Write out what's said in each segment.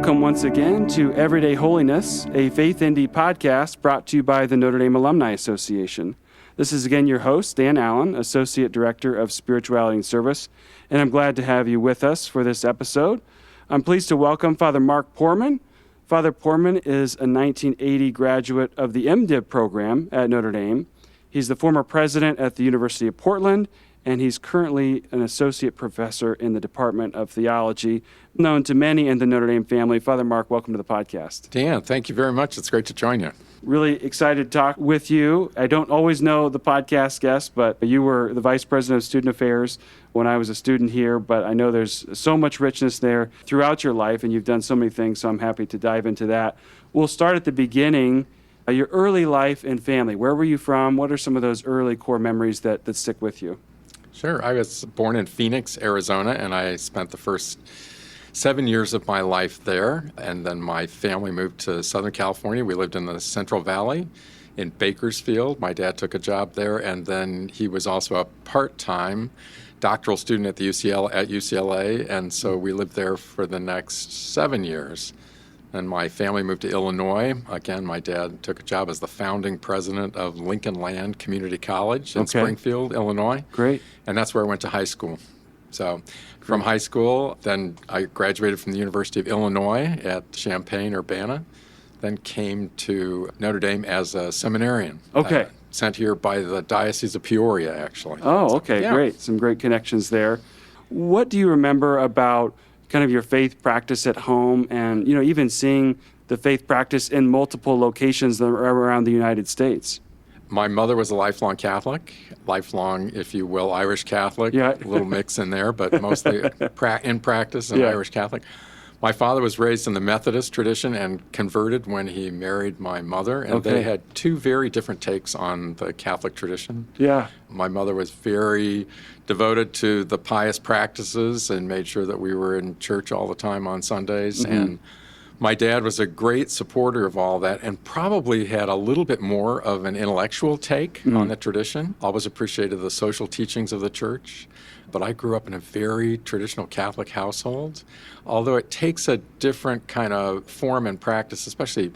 Welcome once again to Everyday Holiness, a Faith Indie podcast brought to you by the Notre Dame Alumni Association. This is again your host, Dan Allen, Associate Director of Spirituality and Service, and I'm glad to have you with us for this episode. I'm pleased to welcome Father Mark Poorman. Father Poorman is a 1980 graduate of the MDiv program at Notre Dame. He's the former president at the University of Portland, and he's currently an associate professor in the Department of Theology, known to many in the Notre Dame family. Father Mark, welcome to the podcast. Dan, thank you very much. It's great to join you. Really excited to talk with you. I don't always know the podcast guests, but you were the Vice President of Student Affairs when I was a student here, but I know there's so much richness there throughout your life, and you've done so many things, so I'm happy to dive into that. We'll start at the beginning, your early life and family. Where were you from? What are some of those early core memories that stick with you? Sure. I was born in Phoenix, Arizona, and I spent the first 7 years of my life there. And then my family moved to Southern California. We lived in the Central Valley in Bakersfield. My dad took a job there, and then he was also a part-time doctoral student at UCLA, and so we lived there for the next 7 years. And my family moved to Illinois. Again, my dad took a job as the founding president of Lincoln Land Community College in Springfield, Illinois. Great. And that's where I went to high school. So from high school, then I graduated from the University of Illinois at Champaign-Urbana, then came to Notre Dame as a seminarian. Okay. Sent here by the Diocese of Peoria, actually. Oh, okay, Yeah. Great. Some great connections there. What do you remember about kind of your faith practice at home and, even seeing the faith practice in multiple locations around the United States? My mother was a lifelong Catholic, lifelong, if you will, Irish Catholic, Yeah. a little mix in there, but mostly in practice an Irish Catholic. My father was raised in the Methodist tradition and converted when he married my mother, and they had two very different takes on the Catholic tradition. Yeah. My mother was very devoted to the pious practices and made sure that we were in church all the time on Sundays, and my dad was a great supporter of all that and probably had a little bit more of an intellectual take on the tradition. Always appreciated the social teachings of the church. But I grew up in a very traditional Catholic household, although it takes a different kind of form and practice, especially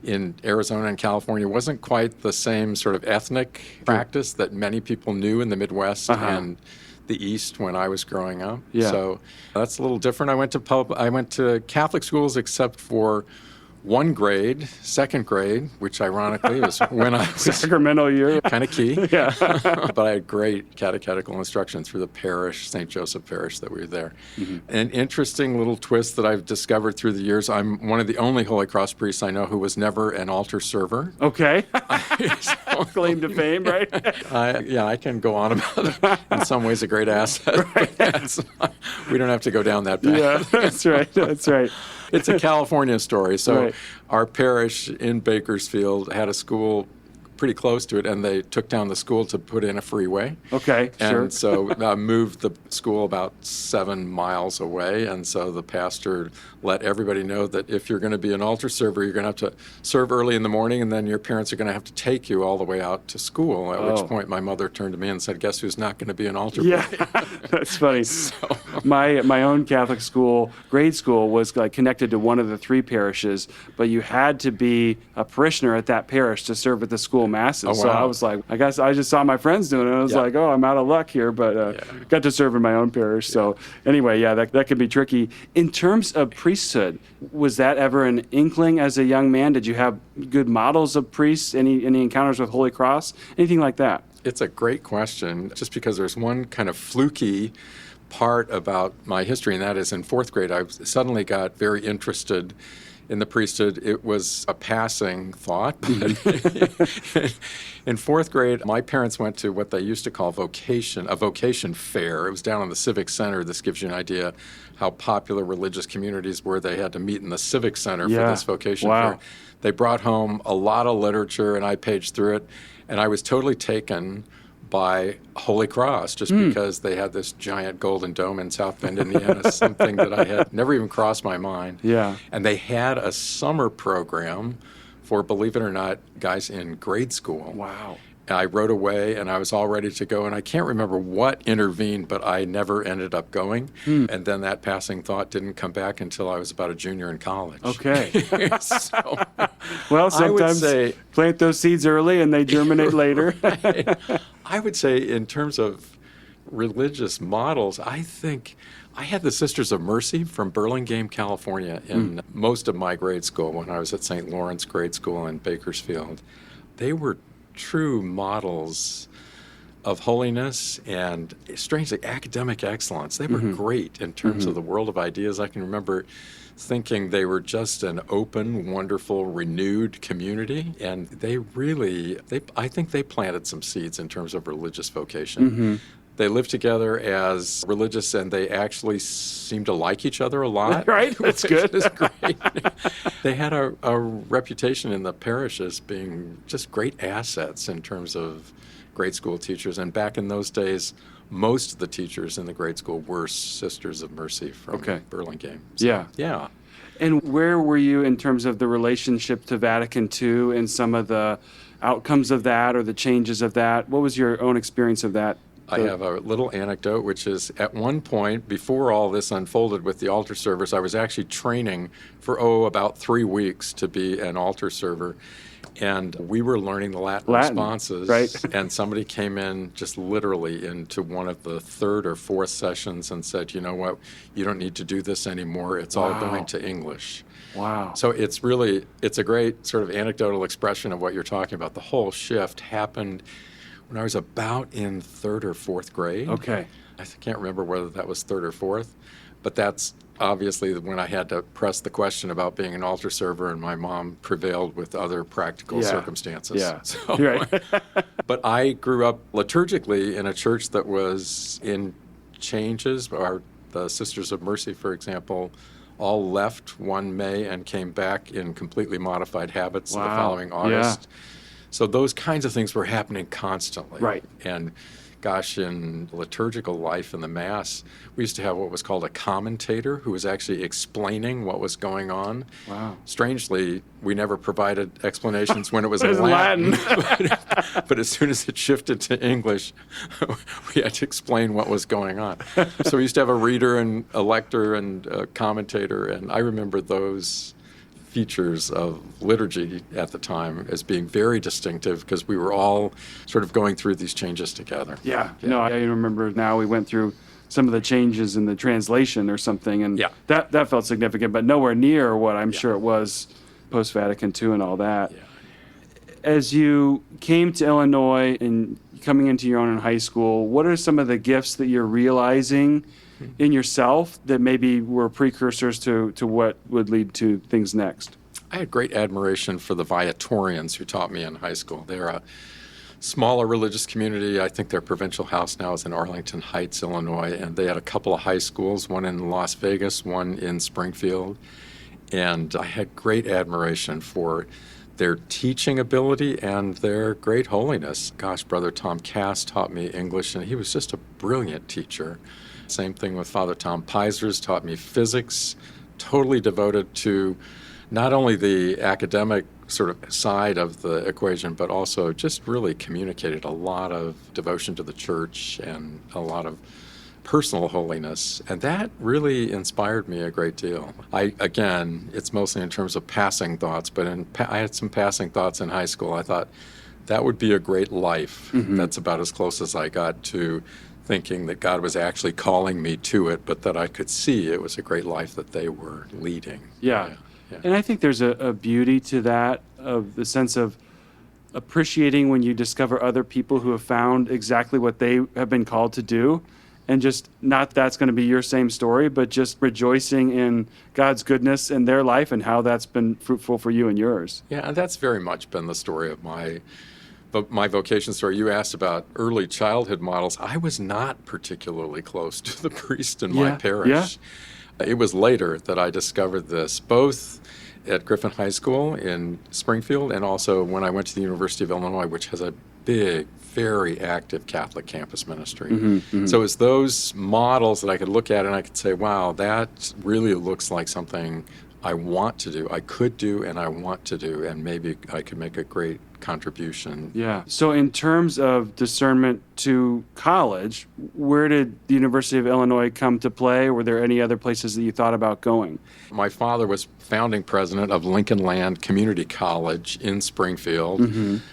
in Arizona and California. It wasn't quite the same sort of ethnic practice that many people knew in the Midwest and the East when I was growing up. Yeah. So that's a little different. I went to Catholic schools except for one grade, second grade, which ironically was when I was Sacramento year. kind of key. Yeah. But I had great catechetical instruction through the parish, St. Joseph Parish, that we were there. An interesting little twist that I've discovered through the years, I'm one of the only Holy Cross priests I know who was never an altar server. Okay. Claim to fame, right? I can go on about it. In some ways, a great asset. Right. We don't have to go down that path. Yeah, that's right. That's right. It's a California story. So our parish in Bakersfield had a school pretty close to it, and they took down the school to put in a freeway. Okay, sure. And so moved the school about 7 miles away, and so the pastor let everybody know that if you're going to be an altar server, you're going to have to serve early in the morning, and then your parents are going to have to take you all the way out to school, at which point my mother turned to me and said, guess who's not going to be an altar boy? Yeah, that's funny. My own Catholic school, grade school, was connected to one of the three parishes, but you had to be a parishioner at that parish to serve at the school masses. Oh, wow. So I was like, I guess I just saw my friends doing it, and I was like, I'm out of luck here, but got to serve in my own parish. So anyway, that could be tricky. In terms of priesthood, was that ever an inkling as a young man? Did you have good models of priests? Any encounters with Holy Cross? Anything like that? It's a great question, just because there's one kind of fluky part about my history, and that is in fourth grade, I suddenly got very interested in the priesthood. It was a passing thought. In fourth grade, my parents went to what they used to call a vocation fair. It was down in the Civic Center. This gives you an idea how popular religious communities were. They had to meet in the Civic Center for this vocation fair. They brought home a lot of literature, and I paged through it, and I was totally taken by Holy Cross, just because they had this giant golden dome in South Bend, Indiana, something that I had never even crossed my mind. Yeah. And they had a summer program for, believe it or not, guys in grade school. Wow. I wrote away, and I was all ready to go. And I can't remember what intervened, but I never ended up going. And then that passing thought didn't come back until I was about a junior in college. Okay. So, Well, sometimes say, plant those seeds early and they germinate later. I would say in terms of religious models, I think I had the Sisters of Mercy from Burlingame, California in most of my grade school when I was at St. Lawrence Grade School in Bakersfield. They were true models of holiness and, strangely, academic excellence. They were great in terms of the world of ideas. I can remember thinking they were just an open, wonderful, renewed community. And they really, I think they planted some seeds in terms of religious vocation. They lived together as religious, and they actually seemed to like each other a lot. Right? That's good. Which is great. They had a reputation in the parish as being just great assets in terms of grade school teachers. And back in those days, most of the teachers in the grade school were Sisters of Mercy from Burlingame. So, yeah. And where were you in terms of the relationship to Vatican II and some of the outcomes of that or the changes of that? What was your own experience of that? I have a little anecdote, which is at one point, before all this unfolded with the altar servers, I was actually training for, about 3 weeks to be an altar server. And we were learning the Latin responses. Right. And somebody came in just literally into one of the third or fourth sessions and said, you know what, you don't need to do this anymore. It's all going to English. Wow. So it's a great sort of anecdotal expression of what you're talking about. The whole shift happened when I was about in third or fourth grade. Okay. I can't remember whether that was third or fourth, but that's obviously when I had to press the question about being an altar server, and my mom prevailed with other practical circumstances. Yeah. So, right. But I grew up liturgically in a church that was in changes. The Sisters of Mercy, for example, all left one May and came back in completely modified habits the following August. Yeah. So those kinds of things were happening constantly. Right. And gosh, in liturgical life in the Mass, we used to have what was called a commentator who was actually explaining what was going on. Wow. Strangely, we never provided explanations when it was It was in Latin. Latin. But as soon as it shifted to English, we had to explain what was going on. So we used to have a reader and a lector and a commentator, and I remember those features of liturgy at the time as being very distinctive because we were all sort of going through these changes together. Yeah. No, I remember now we went through some of the changes in the translation or something, and that felt significant, but nowhere near what I'm sure it was post-Vatican II and all that. Yeah. As you came to Illinois and coming into your own in high school, what are some of the gifts that you're realizing in yourself that maybe were precursors to what would lead to things next? I had great admiration for the Viatorians who taught me in high school. They're a smaller religious community. I think their provincial house now is in Arlington Heights, Illinois, and they had a couple of high schools, one in Las Vegas, one in Springfield. And I had great admiration for their teaching ability and their great holiness. Gosh, Brother Tom Cass taught me English, and he was just a brilliant teacher. Same thing with Father Tom Peisers, taught me physics, totally devoted to not only the academic sort of side of the equation, but also just really communicated a lot of devotion to the church and a lot of personal holiness. And that really inspired me a great deal. Again, it's mostly in terms of passing thoughts, but I had some passing thoughts in high school. I thought that would be a great life. That's about as close as I got to thinking that God was actually calling me to it, but that I could see it was a great life that they were leading. Yeah. And I think there's a beauty to that, of the sense of appreciating when you discover other people who have found exactly what they have been called to do, and just not that's going to be your same story, but just rejoicing in God's goodness in their life and how that's been fruitful for you and yours. Yeah, and that's very much been the story of my vocation story. You asked about early childhood models. I was not particularly close to the priest in my parish. It was later that I discovered this, both at Griffin High School in Springfield and also when I went to the University of Illinois, which has a big, very active Catholic campus ministry. So it's those models that I could look at and I could say, wow, that really looks like something I want to do, I could do, and I want to do, and maybe I could make a great contribution. Yeah. So in terms of discernment to college, where did the University of Illinois come to play? Were there any other places that you thought about going? My father was founding president of Lincoln Land Community College in Springfield.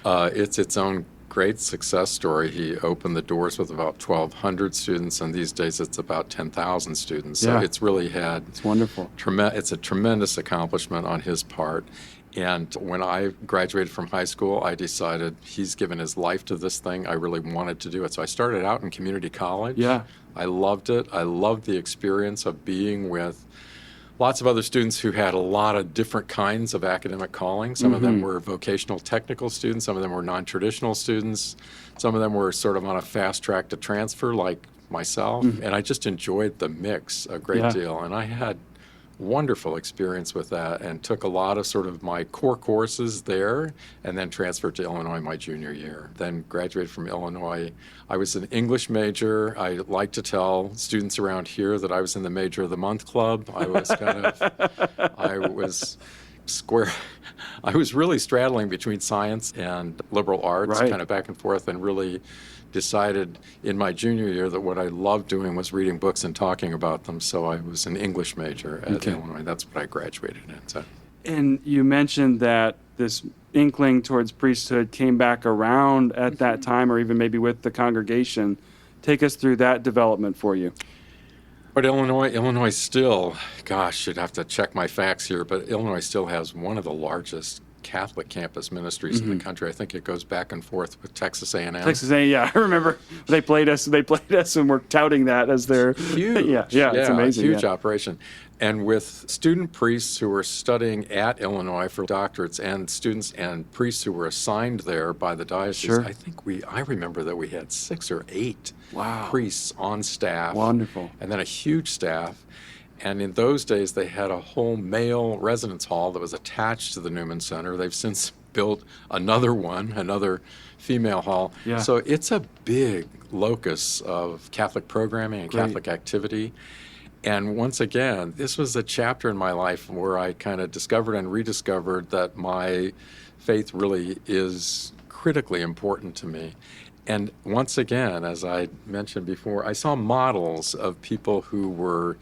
It's its own great success story. He opened the doors with about 1,200 students, and these days it's about 10,000 students. So Yeah. it's really had, It's wonderful. it's a tremendous accomplishment on his part. And when I graduated from high school, I decided he's given his life to this thing. I really wanted to do it. So I started out in community college. Yeah. I loved it. I loved the experience of being with lots of other students who had a lot of different kinds of academic callings. Some of them were vocational technical students. Some of them were non-traditional students. Some of them were sort of on a fast track to transfer like myself. And I just enjoyed the mix a great deal. And I had wonderful experience with that and took a lot of sort of my core courses there and then transferred to Illinois my junior year. Then graduated from Illinois. I was an English major. I like to tell students around here that I was in the Major of the Month Club. I was I was really straddling between science and liberal arts, Right. kind of back and forth, and really decided in my junior year that what I loved doing was reading books and talking about them. So I was an English major at Illinois. That's what I graduated in. So. And you mentioned that this inkling towards priesthood came back around at that time, or even maybe with the congregation. Take us through that development for you. But Illinois still, gosh, you'd have to check my facts here, but Illinois still has one of the largest Catholic campus ministries in the country. I think it goes back and forth with Texas A&M. Texas A&M, yeah, I remember they played us and were touting that as their Huge. yeah, it's amazing. Huge operation. And with student priests who were studying at Illinois for doctorates and students and priests who were assigned there by the diocese, Sure. I remember that we had 6 or 8 Wow. priests on staff. Wonderful. And then a huge staff. And in those days, they had a whole male residence hall that was attached to the Newman Center. They've since built another one, another female hall. Yeah. So it's a big locus of Catholic programming and Great. Catholic activity. And once again, this was a chapter in my life where I kind of discovered and rediscovered that my faith really is critically important to me. And once again, as I mentioned before, I saw models of people who were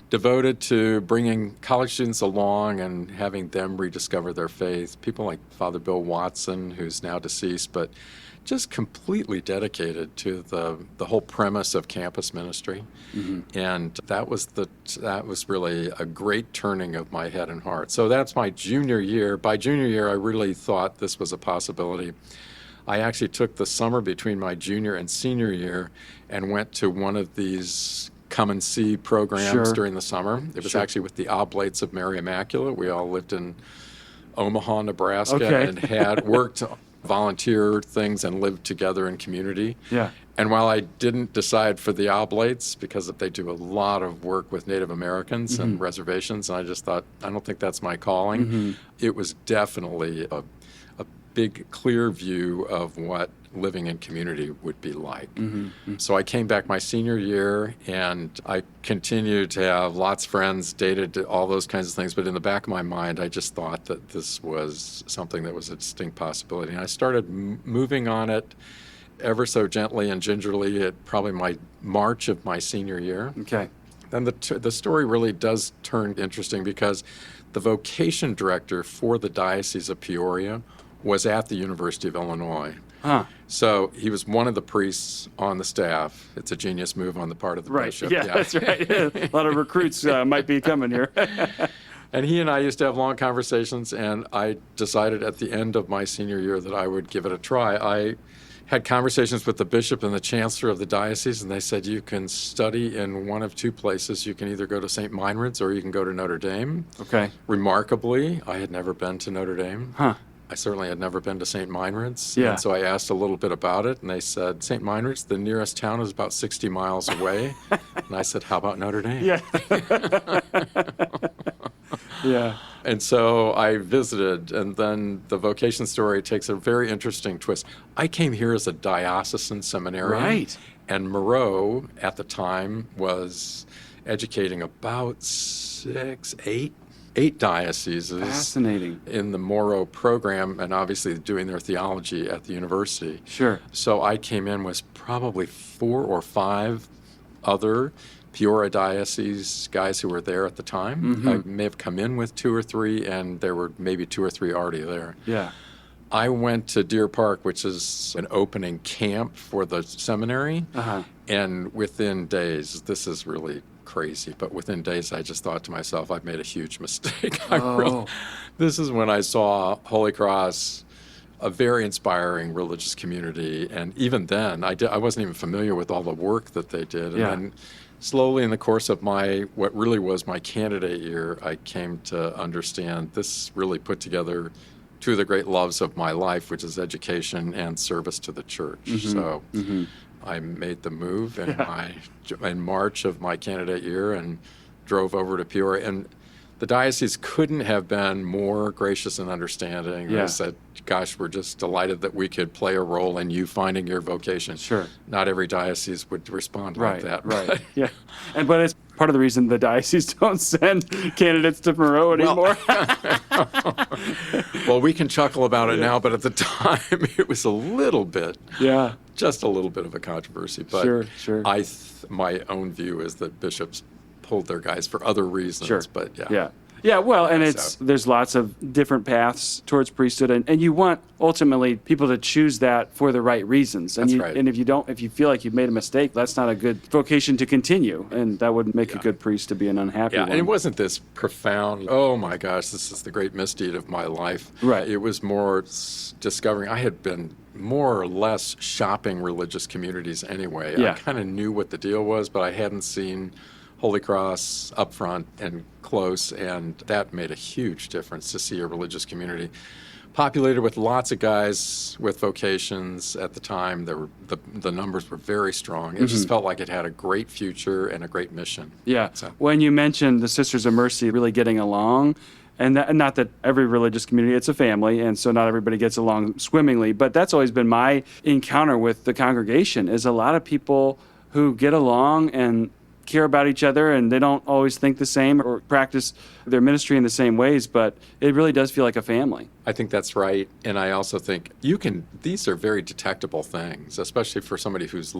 devoted to bringing college students along and having them rediscover their faith. People like Father Bill Watson, who's now deceased, but just completely dedicated to the whole premise of campus ministry. And that was really a great turning of my head and heart. So that's my junior year. By junior year, I really thought this was a possibility. I actually took the summer between my junior and senior year and went to one of these come and see programs Sure. during the summer. It was Sure. actually with the Oblates of Mary Immaculate. We all lived in Omaha, Nebraska, Okay. and had worked volunteer things and lived together in community. Yeah. And while I didn't decide for the Oblates, because they do a lot of work with Native Americans and reservations, and I just thought, I don't think that's my calling, it was definitely a big, clear view of what living in community would be like. So I came back my senior year, and I continued to have lots of friends, dated, all those kinds of things. But in the back of my mind, I just thought that this was something that was a distinct possibility. And I started moving on it ever so gently and gingerly at probably my March of my senior year. Okay. Then the story really does turn interesting, because the vocation director for the Diocese of Peoria was at the University of Illinois. Huh. So he was one of the priests on the staff. It's a genius move on the part of the Right. bishop. Yeah, that's right. A lot of recruits might be coming here. And he and I used to have long conversations, and I decided at the end of my senior year that I would give it a try. I had conversations with the bishop and the chancellor of the diocese, and they said, you can study in one of 2 places. You can either go to St. Meinrad's or you can go to Notre Dame. Okay. Remarkably, I had never been to Notre Dame. Huh. I certainly had never been to St. Meinrad's. Yeah. And so I asked a little bit about it, and they said, St. Meinrad's, the nearest town, is about 60 miles away. And I said, how about Notre Dame? Yeah. Yeah. And so I visited, and then the vocation story takes a very interesting twist. I came here as a diocesan seminarian. Right. And Moreau, at the time, was educating about 6, 8 8 dioceses Fascinating. in the Moro program, and obviously doing their theology at the university. Sure. So I came in with probably 4 or 5 other Peoria diocese guys who were there at the time. I may have come in with 2 or 3, and there were maybe 2 or 3 already there. Yeah. I went to Deer Park, which is an opening camp for the seminary, and within days, this is really crazy, but within days I just thought to myself, I've made a huge mistake. This is when I saw Holy Cross, a very inspiring religious community, and even then I wasn't even familiar with all the work that they did. And then slowly in the course of what really was my candidate year, I came to understand this really put together 2 of the great loves of my life, which is education and service to the church. So I made the move in March of my candidate year and drove over to Peoria. And the diocese couldn't have been more gracious and understanding. They said, gosh, we're just delighted that we could play a role in you finding your vocation. Sure. Not every diocese would respond like that. Right. Yeah. But it's part of the reason the diocese don't send candidates to Moreau anymore. Well, we can chuckle about it now, but at the time it was a little bit, just a little bit of a controversy. But sure. My own view is that bishops pulled their guys for other reasons. But Yeah, well, and there's lots of different paths towards priesthood, and you want ultimately people to choose that for the right reasons. And That's right. And if you feel like you've made a mistake, that's not a good vocation to continue, and that would make a good priest to be an unhappy one. And it wasn't this profound, oh my gosh, this is the great misdeed of my life. Right. It was more discovering I had been more or less shopping religious communities anyway. Yeah. I kind of knew what the deal was, but I hadn't seen Holy Cross up front and close, and that made a huge difference to see a religious community populated with lots of guys with vocations. At the time, the numbers were very strong. It just felt like it had a great future and a great mission. Yeah. When you mentioned the Sisters of Mercy really getting along, and not that every religious community, it's a family, and so not everybody gets along swimmingly, but that's always been my encounter with the congregation, is a lot of people who get along and care about each other, and they don't always think the same or practice their ministry in the same ways, but it really does feel like a family. I think that's right. And I also think these are very detectable things, especially for somebody who's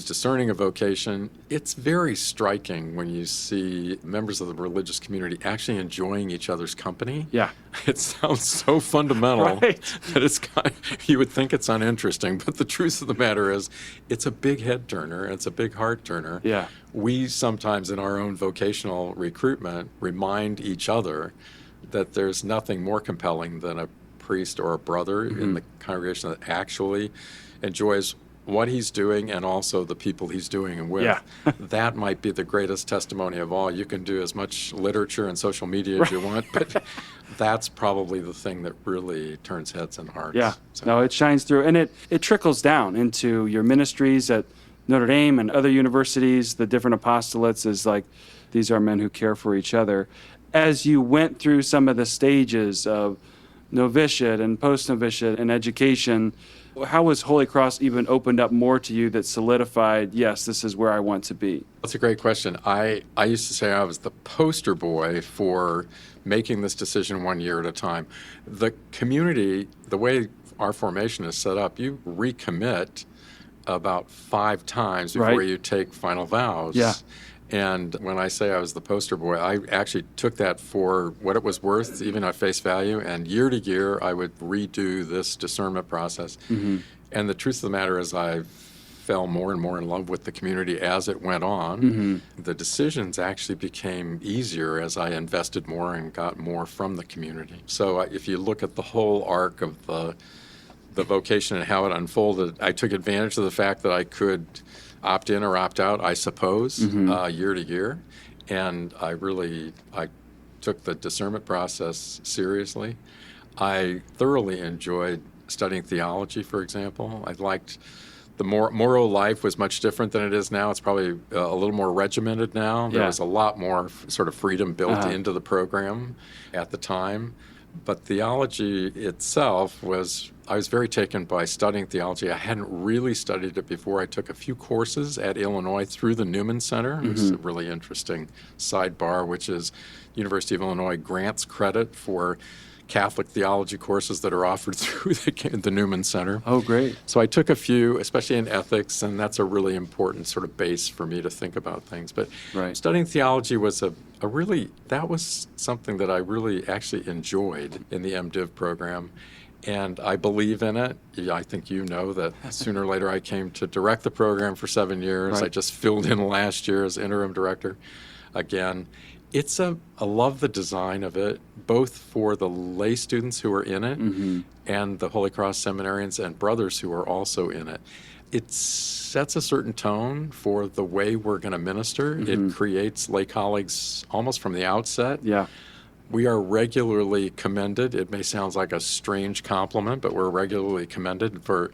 discerning a vocation. It's very striking when you see members of the religious community actually enjoying each other's company. Yeah. It sounds so fundamental that you would think it's uninteresting, but the truth of the matter is it's a big head turner, it's a big heart turner. Yeah. We sometimes in our own vocational recruitment remind each other that there's nothing more compelling than a priest or a brother in the congregation that actually enjoys what he's doing and also the people he's doing it with. Yeah. That might be the greatest testimony of all. You can do as much literature and social media as you want, but that's probably the thing that really turns heads and hearts. Yeah. So. No, it shines through, and it trickles down into your ministries at Notre Dame and other universities. The different apostolates is like, these are men who care for each other. As you went through some of the stages of novitiate and post-novitiate and education, how was Holy Cross even opened up more to you that solidified, yes, this is where I want to be? That's a great question. I used to say I was the poster boy for making this decision 1 year at a time. The community, the way our formation is set up, you recommit about 5 times before you take final vows. Yeah. And when I say I was the poster boy, I actually took that for what it was worth, even at face value. And year to year, I would redo this discernment process. And the truth of the matter is I fell more and more in love with the community as it went on. The decisions actually became easier as I invested more and got more from the community. So if you look at the whole arc of the vocation and how it unfolded, I took advantage of the fact that I could opt in or opt out, I suppose, year to year. And I took the discernment process seriously. I thoroughly enjoyed studying theology, for example. I liked the Moro life was much different than it is now. It's probably a little more regimented now. There was a lot more sort of freedom built into the program at the time. But theology itself I was very taken by studying theology. I hadn't really studied it before. I took a few courses at Illinois through the Newman Center. It was a really interesting sidebar, which is University of Illinois grants credit for Catholic theology courses that are offered through the Newman Center. Oh, great. So I took a few, especially in ethics, and that's a really important sort of base for me to think about things. But Right. studying theology was that was something that I really actually enjoyed in the MDiv program. And I believe in it. Yeah, I think you know that sooner or later I came to direct the program for 7 years. Right. I just filled in last year as interim director again. I love the design of it, both for the lay students who are in it and the Holy Cross seminarians and brothers who are also in it. It sets a certain tone for the way we're going to minister. It creates lay colleagues almost from the outset. Yeah. We are regularly commended. It may sound like a strange compliment, but we're regularly commended for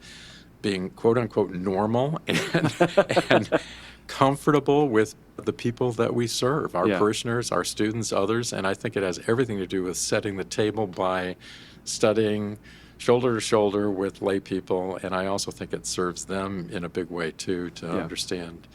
being quote unquote normal and comfortable with the people that we serve, our parishioners, our students, others. And I think it has everything to do with setting the table by studying shoulder to shoulder with lay people. And I also think it serves them in a big way, too, to understand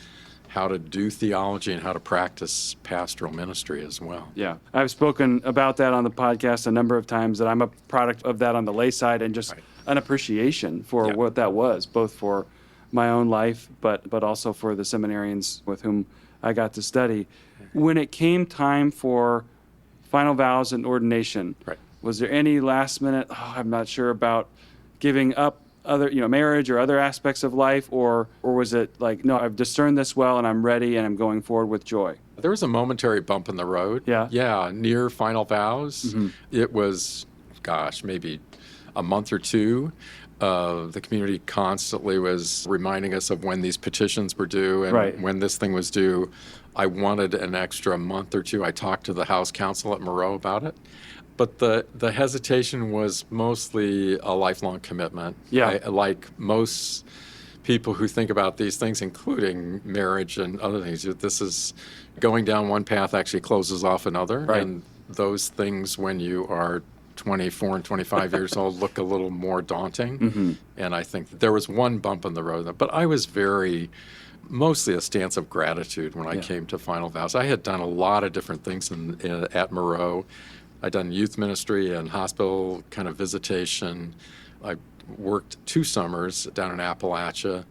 how to do theology and how to practice pastoral ministry as well. Yeah. I've spoken about that on the podcast a number of times, that I'm a product of that on the lay side, and just an appreciation for what that was, both for my own life, but also for the seminarians with whom I got to study. When it came time for final vows and ordination, was there any last minute, I'm not sure about giving up other, marriage or other aspects of life, or was it like, no, I've discerned this well and I'm ready and I'm going forward with joy? There was a momentary bump in the road. Yeah, near final vows. It was, maybe a month or two. The community constantly was reminding us of when these petitions were due and when this thing was due. I wanted an extra month or two. I talked to the House Counsel at Moreau about it. But the hesitation was mostly a lifelong commitment. Like most people who think about these things, including marriage and other things, this is going down one path actually closes off another. And those things, when you are 24 and 25 years old, look a little more daunting. And I think there was one bump in the road. But I was mostly a stance of gratitude when I came to final vows. I had done a lot of different things at Moreau. I'd done youth ministry and hospital kind of visitation. I worked 2 summers down in Appalachia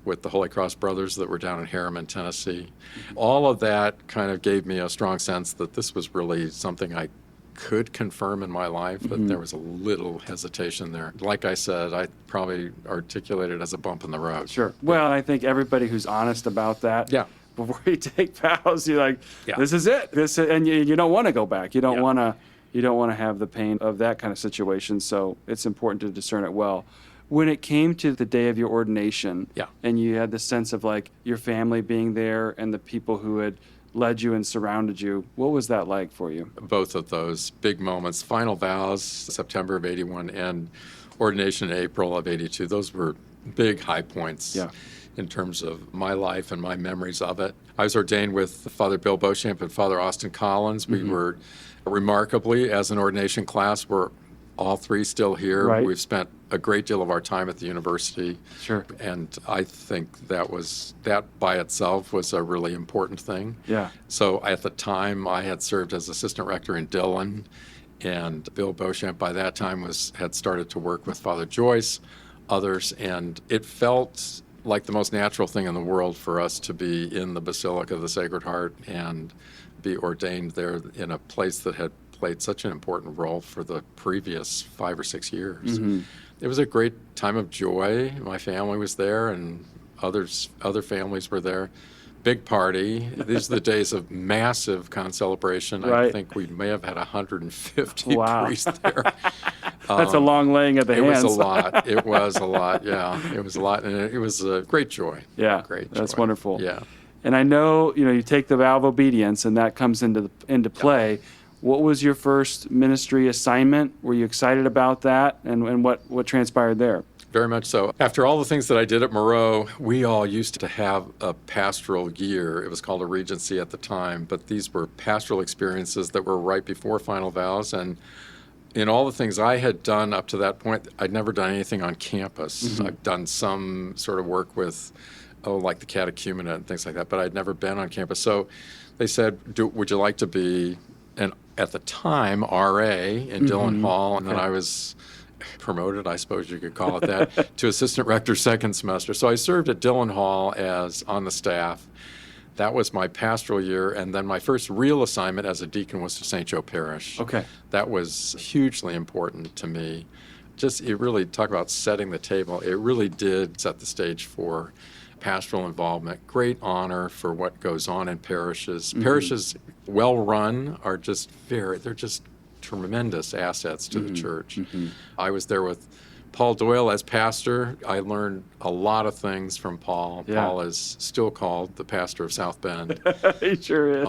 with the Holy Cross Brothers that were down in Harriman, Tennessee. All of that kind of gave me a strong sense that this was really something I could confirm in my life, but there was a little hesitation there. Like I said, I probably articulated it as a bump in the road. Sure. Well, I think everybody who's honest about that, before you take vows, you're like, this is it. And you don't want to go back. You don't want to have the pain of that kind of situation. So it's important to discern it well. When it came to the day of your ordination, and you had the sense of like your family being there and the people who had led you and surrounded you, what was that like for you? Both of those big moments, final vows, September of 81, and ordination in April of 82, those were big high points in terms of my life and my memories of it. I was ordained with Father Bill Beauchamp and Father Austin Collins. We were remarkably, as an ordination class, we're all 3 still here. We've spent a great deal of our time at the university. And I think that by itself was a really important thing. So at the time, I had served as assistant rector in Dillon, and Bill Beauchamp by that time had started to work with Father Joyce, others, and it felt like the most natural thing in the world for us to be in the Basilica of the Sacred Heart and be ordained there in a place that had played such an important role for the previous 5 or 6 years. It was a great time of joy. My family was there, and other families were there. Big party. These are the days of massive celebration. I think we may have had 150 priests there. That's a long laying of the hands. It was a lot. It was a lot, It was a lot, and it was a great joy. Great joy. That's wonderful. Yeah. And I know, you take the vow of obedience, and that comes into play. What was your first ministry assignment? Were you excited about that? And what transpired there? Very much so. After all the things that I did at Moreau, we all used to have a pastoral year. It was called a regency at the time, but these were pastoral experiences that were right before final vows. And in all the things I had done up to that point, I'd never done anything on campus. I've done some sort of work with, like the catechumenate and things like that, but I'd never been on campus. So they said, would you like to be, at the time, RA in Dillon Hall, and then I was promoted, I suppose you could call it that, to assistant rector second semester. So I served at Dillon Hall as on the staff. That was my pastoral year, and then my first real assignment as a deacon was to St. Joe Parish. Okay. That was hugely important to me. It really, talk about setting the table, it really did set the stage for pastoral involvement. Great honor for what goes on in parishes. Parishes, well run, are they're just tremendous assets to the church. I was there with Paul Doyle as pastor. I learned a lot of things from Paul. Yeah. Paul is still called the pastor of South Bend. He sure is.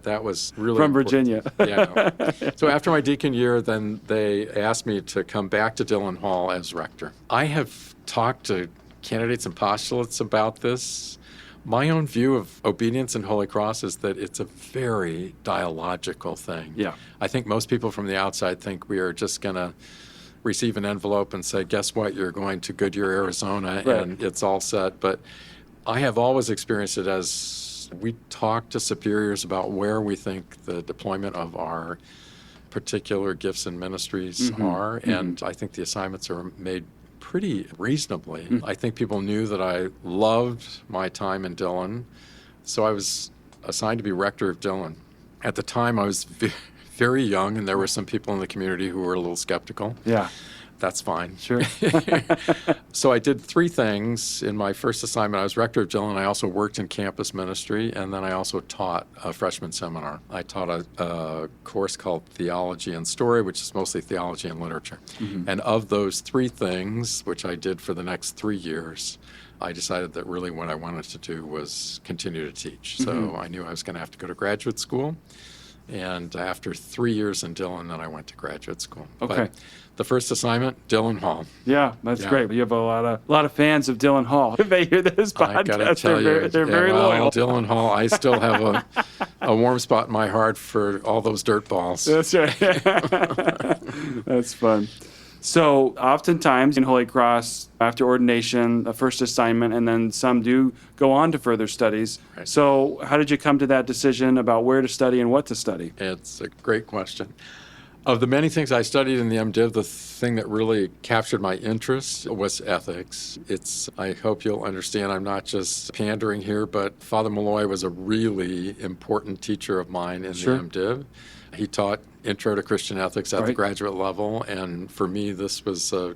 That was really From important. Virginia. Yeah. So after my deacon year, then they asked me to come back to Dillon Hall as rector. I have talked to candidates and postulates about this. My own view of obedience in Holy Cross is that it's a very dialogical thing. Yeah. I think most people from the outside think we are just going to receive an envelope and say, guess what, you're going to Goodyear, Arizona, and it's all set. But I have always experienced it as we talk to superiors about where we think the deployment of our particular gifts and ministries are, and I think the assignments are made pretty reasonably. I think people knew that I loved my time in Dillon, so I was assigned to be rector of Dillon. At the time, I was very young, and there were some people in the community who were a little skeptical. Yeah. That's fine. Sure. So I did three things in my first assignment. I was rector of Dillon. I also worked in campus ministry, and then I also taught a freshman seminar. I taught a course called Theology and Story, which is mostly theology and literature. And of those three things, which I did for the next 3 years, I decided that really what I wanted to do was continue to teach. So I knew I was going to have to go to graduate school. And after 3 years in Dillon, then I went to graduate school. Okay. But the first assignment, Dillon Hall. Yeah, that's great. You have a lot of fans of Dillon Hall. If they hear this I got to podcast, tell you, they're very loyal. Dillon Hall, I still have a warm spot in my heart for all those dirt balls. That's right. That's fun. So oftentimes in Holy Cross, after ordination, a first assignment, and then some do go on to further studies. Right. So how did you come to that decision about where to study and what to study? It's a great question. Of the many things I studied in the MDiv, the thing that really captured my interest was ethics. I hope you'll understand I'm not just pandering here, but Father Malloy was a really important teacher of mine in the MDiv. He taught Intro to Christian Ethics at the graduate level, and for me, this was a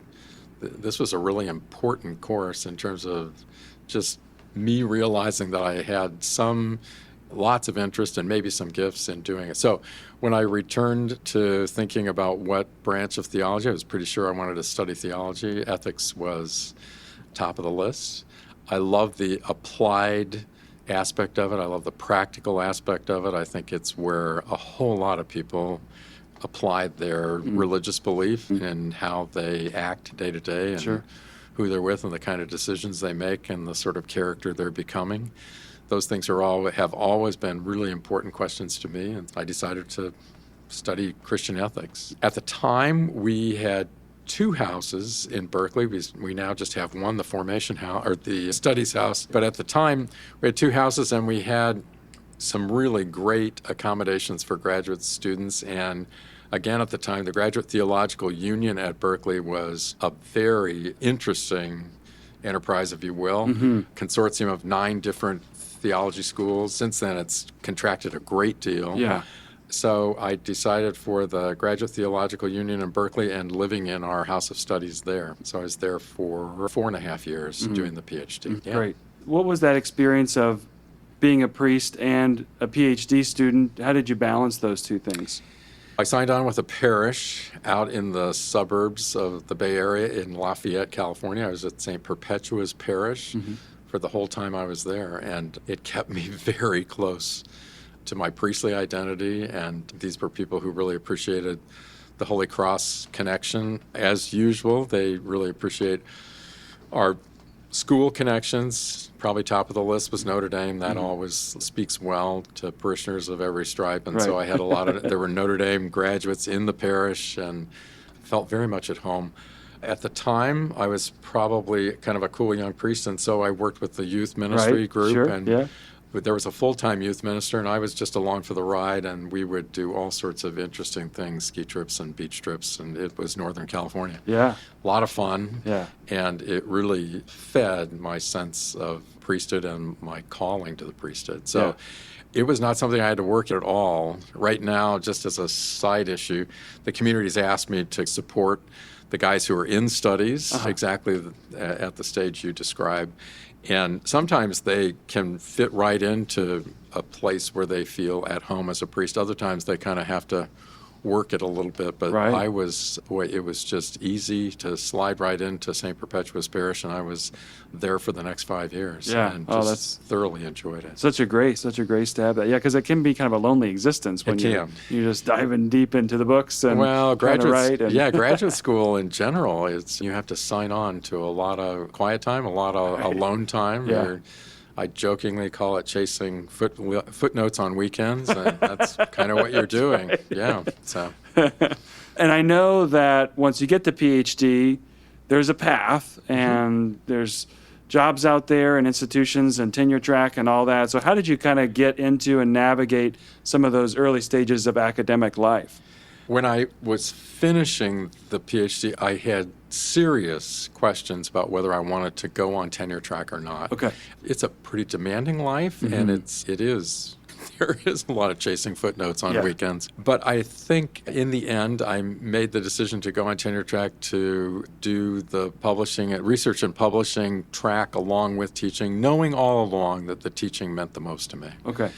really important course in terms of just me realizing that I had lots of interest and maybe some gifts in doing it. So when I returned to thinking about what branch of theology, I was pretty sure I wanted to study theology. Ethics was top of the list. I love the applied aspect of it. I love the practical aspect of it. I think it's where a whole lot of people applied their religious belief in how they act day to day and who they're with and the kind of decisions they make and the sort of character they're becoming. Those things have always been really important questions to me, and I decided to study Christian ethics. At the time, we had 2 houses in Berkeley. We now just have one, the formation house, or the studies house. But at the time, we had 2 houses, and we had some really great accommodations for graduate students. And again, at the time, the Graduate Theological Union at Berkeley was a very interesting enterprise, if you will, consortium of 9 different theology schools. Since then, it's contracted a great deal. Yeah. So I decided for the Graduate Theological Union in Berkeley and living in our house of studies there. So I was there for 4.5 years doing the PhD. Yeah. Great. What was that experience of being a priest and a PhD student? How did you balance those two things? I signed on with a parish out in the suburbs of the Bay Area in Lafayette, California. I was at St. Perpetua's Parish for the whole time I was there, and it kept me very close to my priestly identity, and these were people who really appreciated the Holy Cross connection. As usual, they really appreciate our School connections, probably top of the list was Notre Dame. That always speaks well to parishioners of every stripe. And so Right. I had a lot of, there were Notre Dame graduates in the parish and felt very much at home. At the time, I was probably kind of a cool young priest, and so I worked with the youth ministry Right. group. Sure. And Yeah. but there was a full-time youth minister, and I was just along for the ride, and we would do all sorts of interesting things, ski trips and beach trips, and it was Northern California. Yeah. A lot of fun, Yeah. and it really fed my sense of priesthood and my calling to the priesthood. So Yeah. it was not something I had to work at all. Right now, just as a side issue, the community's asked me to support the guys who are in studies, exactly at the stage you described. And sometimes they can fit right into a place where they feel at home as a priest. Other times they kind of have to work it a little bit. But Right. it was just easy to slide right into St. Perpetua's Parish, and I was there for the next 5 years. Yeah. And Oh, just thoroughly enjoyed it. Such a great stab at. Yeah, because it can be kind of a lonely existence when It you're can. just diving deep into the books and Well, trying to write. And graduate school in general, you have to sign on to a lot of quiet time, a lot of alone time. Yeah. I jokingly call it chasing footnotes on weekends, and that's kind of what you're doing. Yeah. So And I know that once you get the PhD, there's a path and there's jobs out there and institutions and tenure track and all that. So how did you kind of get into and navigate some of those early stages of academic life? when I was finishing the PhD, I had serious questions about whether I wanted to go on tenure track or not. Okay. It's a pretty demanding life, and there is a lot of chasing footnotes on weekends. But I think in the end, I made the decision to go on tenure track to do the research and publishing track along with teaching, knowing all along that the teaching meant the most to me. Okay.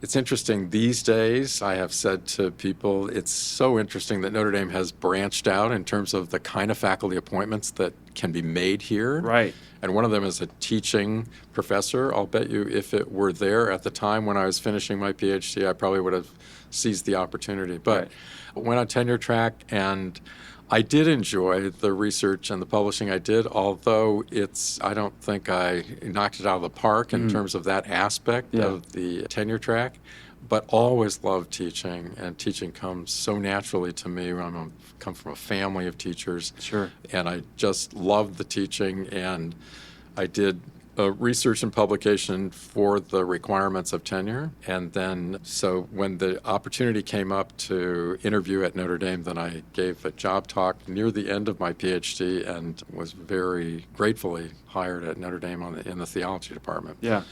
It's interesting these days. I have said to people, it's so interesting that Notre Dame has branched out in terms of the kind of faculty appointments that can be made here. Right. And one of them is a teaching professor. I'll bet you if it were there at the time when I was finishing my PhD, I probably would have seized the opportunity. But went on tenure track, and I did enjoy the research and the publishing I did, although I don't think I knocked it out of the park in terms of that aspect of the tenure track, but always loved teaching, and teaching comes so naturally to me. I come from a family of teachers. Sure. And I just loved the teaching, and I did research and publication for the requirements of tenure. And then, so when the opportunity came up to interview at Notre Dame, then I gave a job talk near the end of my PhD and was very gratefully hired at Notre Dame in the theology department. Yeah.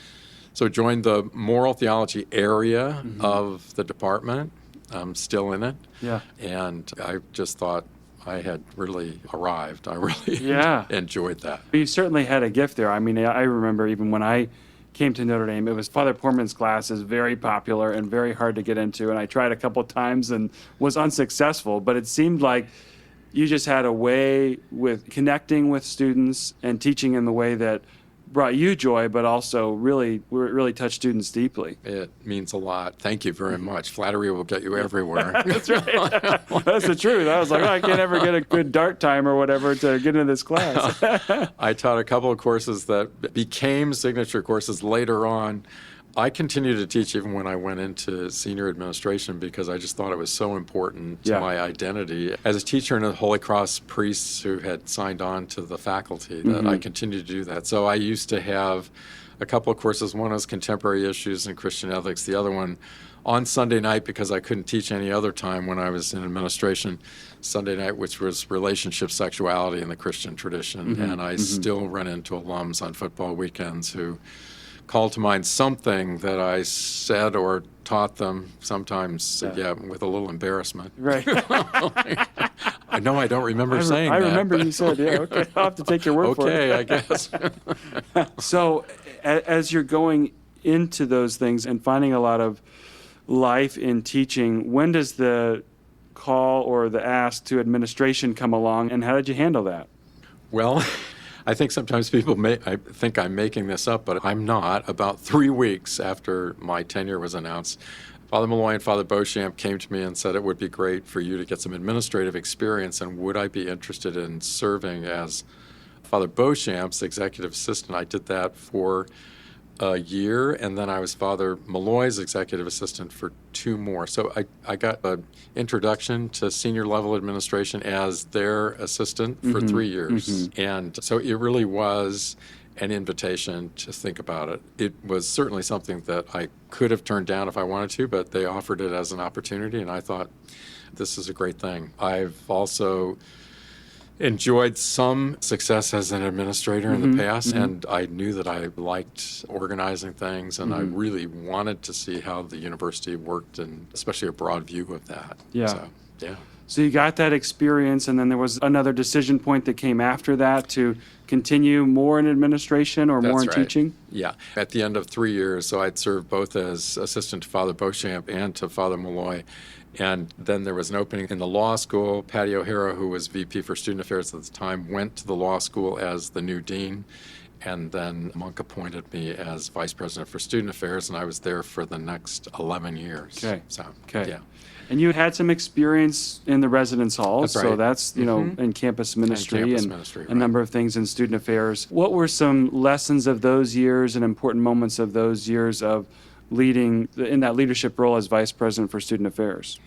So joined the moral theology area of the department. I'm still in it. Yeah. And I just thought I had really arrived. I really enjoyed that. You certainly had a gift there. I mean, I remember even when I came to Notre Dame, it was Father Poorman's class is very popular and very hard to get into. And I tried a couple of times and was unsuccessful, but it seemed like you just had a way with connecting with students and teaching in the way that brought you joy, but also really touched students deeply. It means a lot. Thank you very much. Flattery will get you everywhere. That's right. That's the truth. I was like, I can't ever get a good dart time or whatever to get into this class. I taught a couple of courses that became signature courses later on. I continued to teach even when I went into senior administration because I just thought it was so important to my identity as a teacher and a Holy Cross priests who had signed on to the faculty that I continued to do that. So I used to have a couple of courses. One was contemporary issues and Christian ethics. The other one on Sunday night, because I couldn't teach any other time when I was in administration, Sunday night, which was relationship sexuality in the Christian tradition. And I still run into alums on football weekends who call to mind something that I said or taught them, sometimes, with a little embarrassment. Right. I know I don't remember saying that. I remember you said, okay, I'll have to take your word for it. Okay, I guess. So as you're going into those things and finding a lot of life in teaching, when does the call or the ask to administration come along, and how did you handle that? Well, I think sometimes people I think I'm making this up, but I'm not. About 3 weeks after my tenure was announced, Father Malloy and Father Beauchamp came to me and said it would be great for you to get some administrative experience, and would I be interested in serving as Father Beauchamp's executive assistant. I did that for a year, and then I was Father Malloy's executive assistant for 2 more. So I got an introduction to senior level administration as their assistant for 3 years. And so it really was an invitation to think about it. It was certainly something that I could have turned down if I wanted to, but they offered it as an opportunity, and I thought, this is a great thing. I've also enjoyed some success as an administrator in the past, and I knew that I liked organizing things, and I really wanted to see how the university worked, and especially a broad view of that. Yeah. So, yeah. So you got that experience, and then there was another decision point that came after that to continue more in administration or more in That's right. teaching? Yeah. At the end of 3 years, so I'd served both as assistant to Father Beauchamp and to Father Malloy. And then there was an opening in the law school. Patty O'Hara, who was VP for Student Affairs at the time, went to the law school as the new dean. And then Monk appointed me as vice president for Student Affairs, and I was there for the next 11 years. Okay. So, Okay. yeah. And you had some experience in the residence halls, That's so right. that's, in campus ministry campus and ministry, a right. number of things in student affairs. What were some lessons of those years and important moments of those years of leading in that leadership role as vice president for student affairs?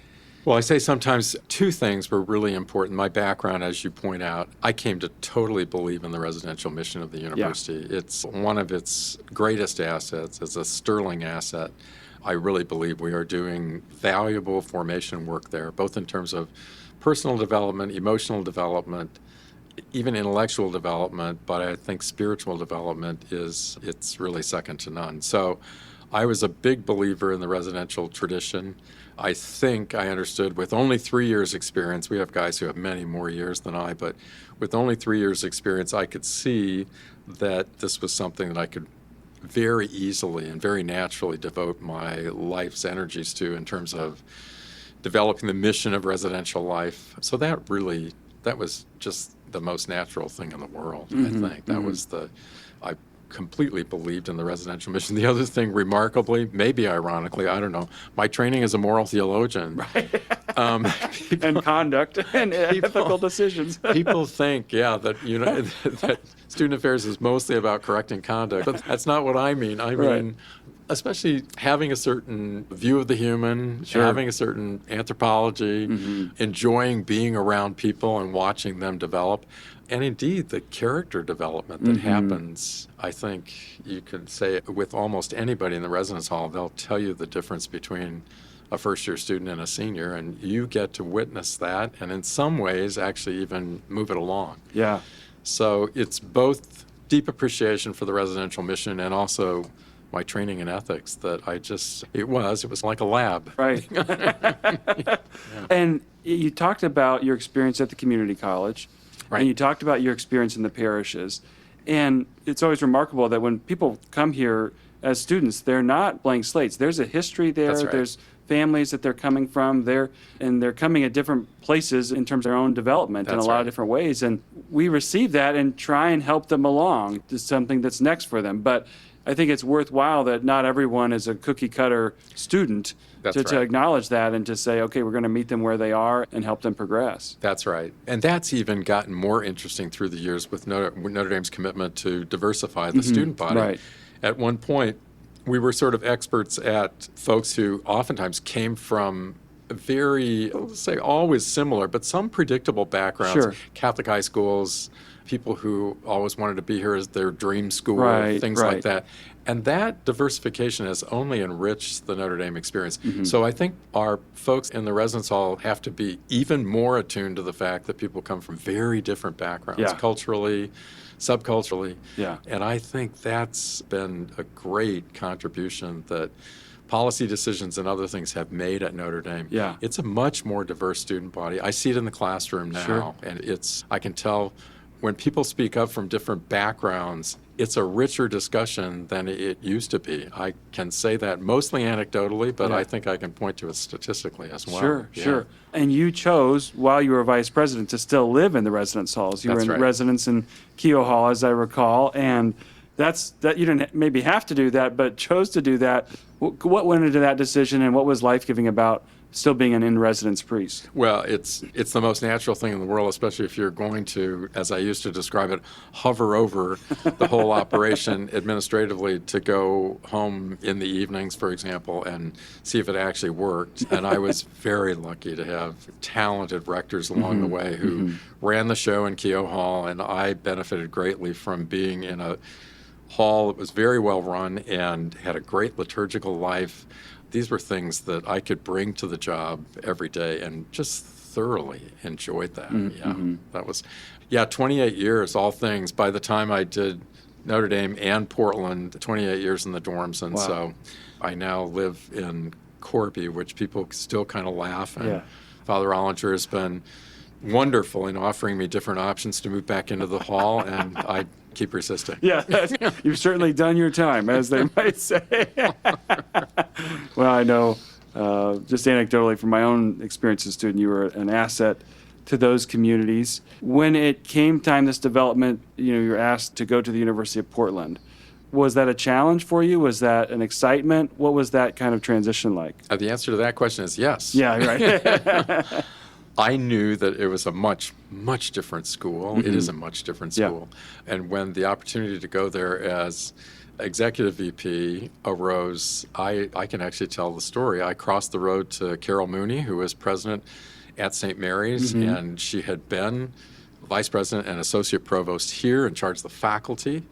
Well, I say sometimes 2 things were really important. My background, as you point out, I came to totally believe in the residential mission of the university. It's one of its greatest assets. It's a sterling asset. I really believe we are doing valuable formation work there, both in terms of personal development, emotional development, even intellectual development, but I think spiritual development it's really second to none. So I was a big believer in the residential tradition. I think I understood with only 3 years experience, we have guys who have many more years than I, but with only 3 years experience, I could see that this was something that I could very easily and very naturally devote my life's energies to in terms of developing the mission of residential life. So that was just the most natural thing in the world, I think. That was I completely believed in the residential mission. The other thing, remarkably, maybe ironically, I don't know, my training as a moral theologian. Right. And conduct and ethical decisions. People think, that that student affairs is mostly about correcting conduct, but that's not what I mean. I mean, especially having a certain view of the human, having a certain anthropology, enjoying being around people and watching them develop. And indeed, the character development that happens, I think you could say with almost anybody in the residence hall, they'll tell you the difference between a first-year student and a senior, and you get to witness that, and in some ways actually even move it along. Yeah. So it's both deep appreciation for the residential mission and also my training in ethics that it was like a lab. Right. And you talked about your experience at the community college. Right. And you talked about your experience in the parishes. And it's always remarkable that when people come here as students, they're not blank slates. There's a history there. That's right. There's families that they're coming from there, and they're coming at different places in terms of their own development in a That's lot right. of different ways. And we receive that and try and help them along to something that's next for them. But I think it's worthwhile that not everyone is a cookie cutter student. That's to right. acknowledge that and to say, okay, we're going to meet them where they are and help them progress. That's right. And that's even gotten more interesting through the years with Notre Dame's commitment to diversify the student body. Right. At one point, we were sort of experts at folks who oftentimes came from very, let's say, always similar, but some predictable backgrounds. Sure. Catholic high schools, people who always wanted to be here as their dream school, Right, things right. like that. And that diversification has only enriched the Notre Dame experience. So I think our folks in the residence hall have to be even more attuned to the fact that people come from very different backgrounds, Yeah. culturally, subculturally. Yeah. And I think that's been a great contribution that policy decisions and other things have made at Notre Dame. Yeah. It's a much more diverse student body. I see it in the classroom now, Sure. and I can tell when people speak up from different backgrounds, it's a richer discussion than it used to be. I can say that mostly anecdotally, but Yeah. I think I can point to it statistically as well. Sure, Yeah. sure. And you chose, while you were vice president, to still live in the residence halls. You That's were in right. residence in Keogh Hall, as I recall, and that you didn't maybe have to do that, but chose to do that. What went into that decision, and what was life-giving about still being an in-residence priest? Well, it's the most natural thing in the world, especially if you're going to, as I used to describe it, hover over the whole operation administratively to go home in the evenings, for example, and see if it actually worked. And I was very lucky to have talented rectors along the way who ran the show in Keogh Hall, and I benefited greatly from being in a hall that was very well run and had a great liturgical life. These were things that I could bring to the job every day and just thoroughly enjoyed that. That was, 28 years, all things. By the time I did Notre Dame and Portland, 28 years in the dorms. And so I now live in Corby, which people still kind of laugh. And Father Ollinger has been wonderful in offering me different options to move back into the hall, and I keep resisting. You've certainly done your time, as they might say. Well, I know, just anecdotally from my own experience as a student, you were an asset to those communities. When it came time, this development, you're asked to go to the University of Portland. Was that a challenge for you? Was that an excitement? What was that kind of transition like? The answer to that question is yes. Yeah, right. I knew that it was a much, much different school. It is a much different school. And when the opportunity to go there as executive VP arose, I can actually tell the story. I crossed the road to Carol Mooney, who was president at St. Mary's, and she had been vice president and associate provost here in charge of the faculty.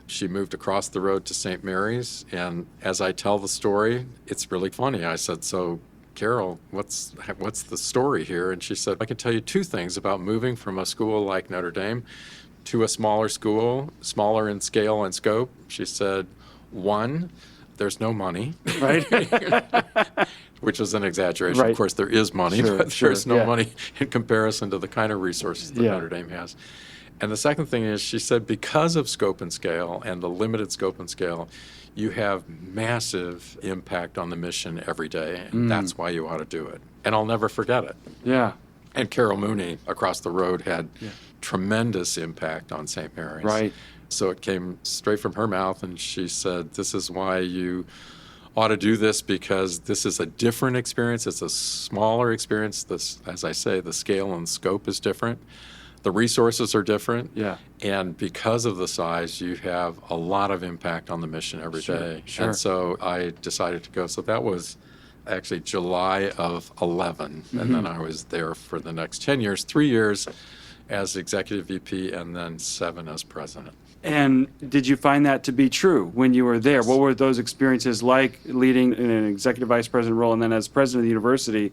She moved across the road to St. Mary's, and as I tell the story, it's really funny. I said, so Carol, what's the story here? And she said, I can tell you two things about moving from a school like Notre Dame to a smaller school, smaller in scale and scope. She said, one, there's no money, Right. which is an exaggeration. Right. Of course, there is money, but there's no money in comparison to the kind of resources that Notre Dame has. And the second thing is, she said, because of scope and scale and the limited scope and scale, you have massive impact on the mission every day, and that's why you ought to do it. And I'll never forget it. Yeah. And Carol Mooney across the road had tremendous impact on St. Mary's. Right. So it came straight from her mouth, and she said, this is why you ought to do this, because this is a different experience. It's a smaller experience. This, as I say, the scale and scope is different. The resources are different. And because of the size, you have a lot of impact on the mission every day. And so I decided to go. So that was actually July of 11. And then I was there for the next 10 years, 3 years as executive VP, and then 7 as president. And did you find that to be true when you were there? What were those experiences like, leading in an executive vice president role and then as president of the university?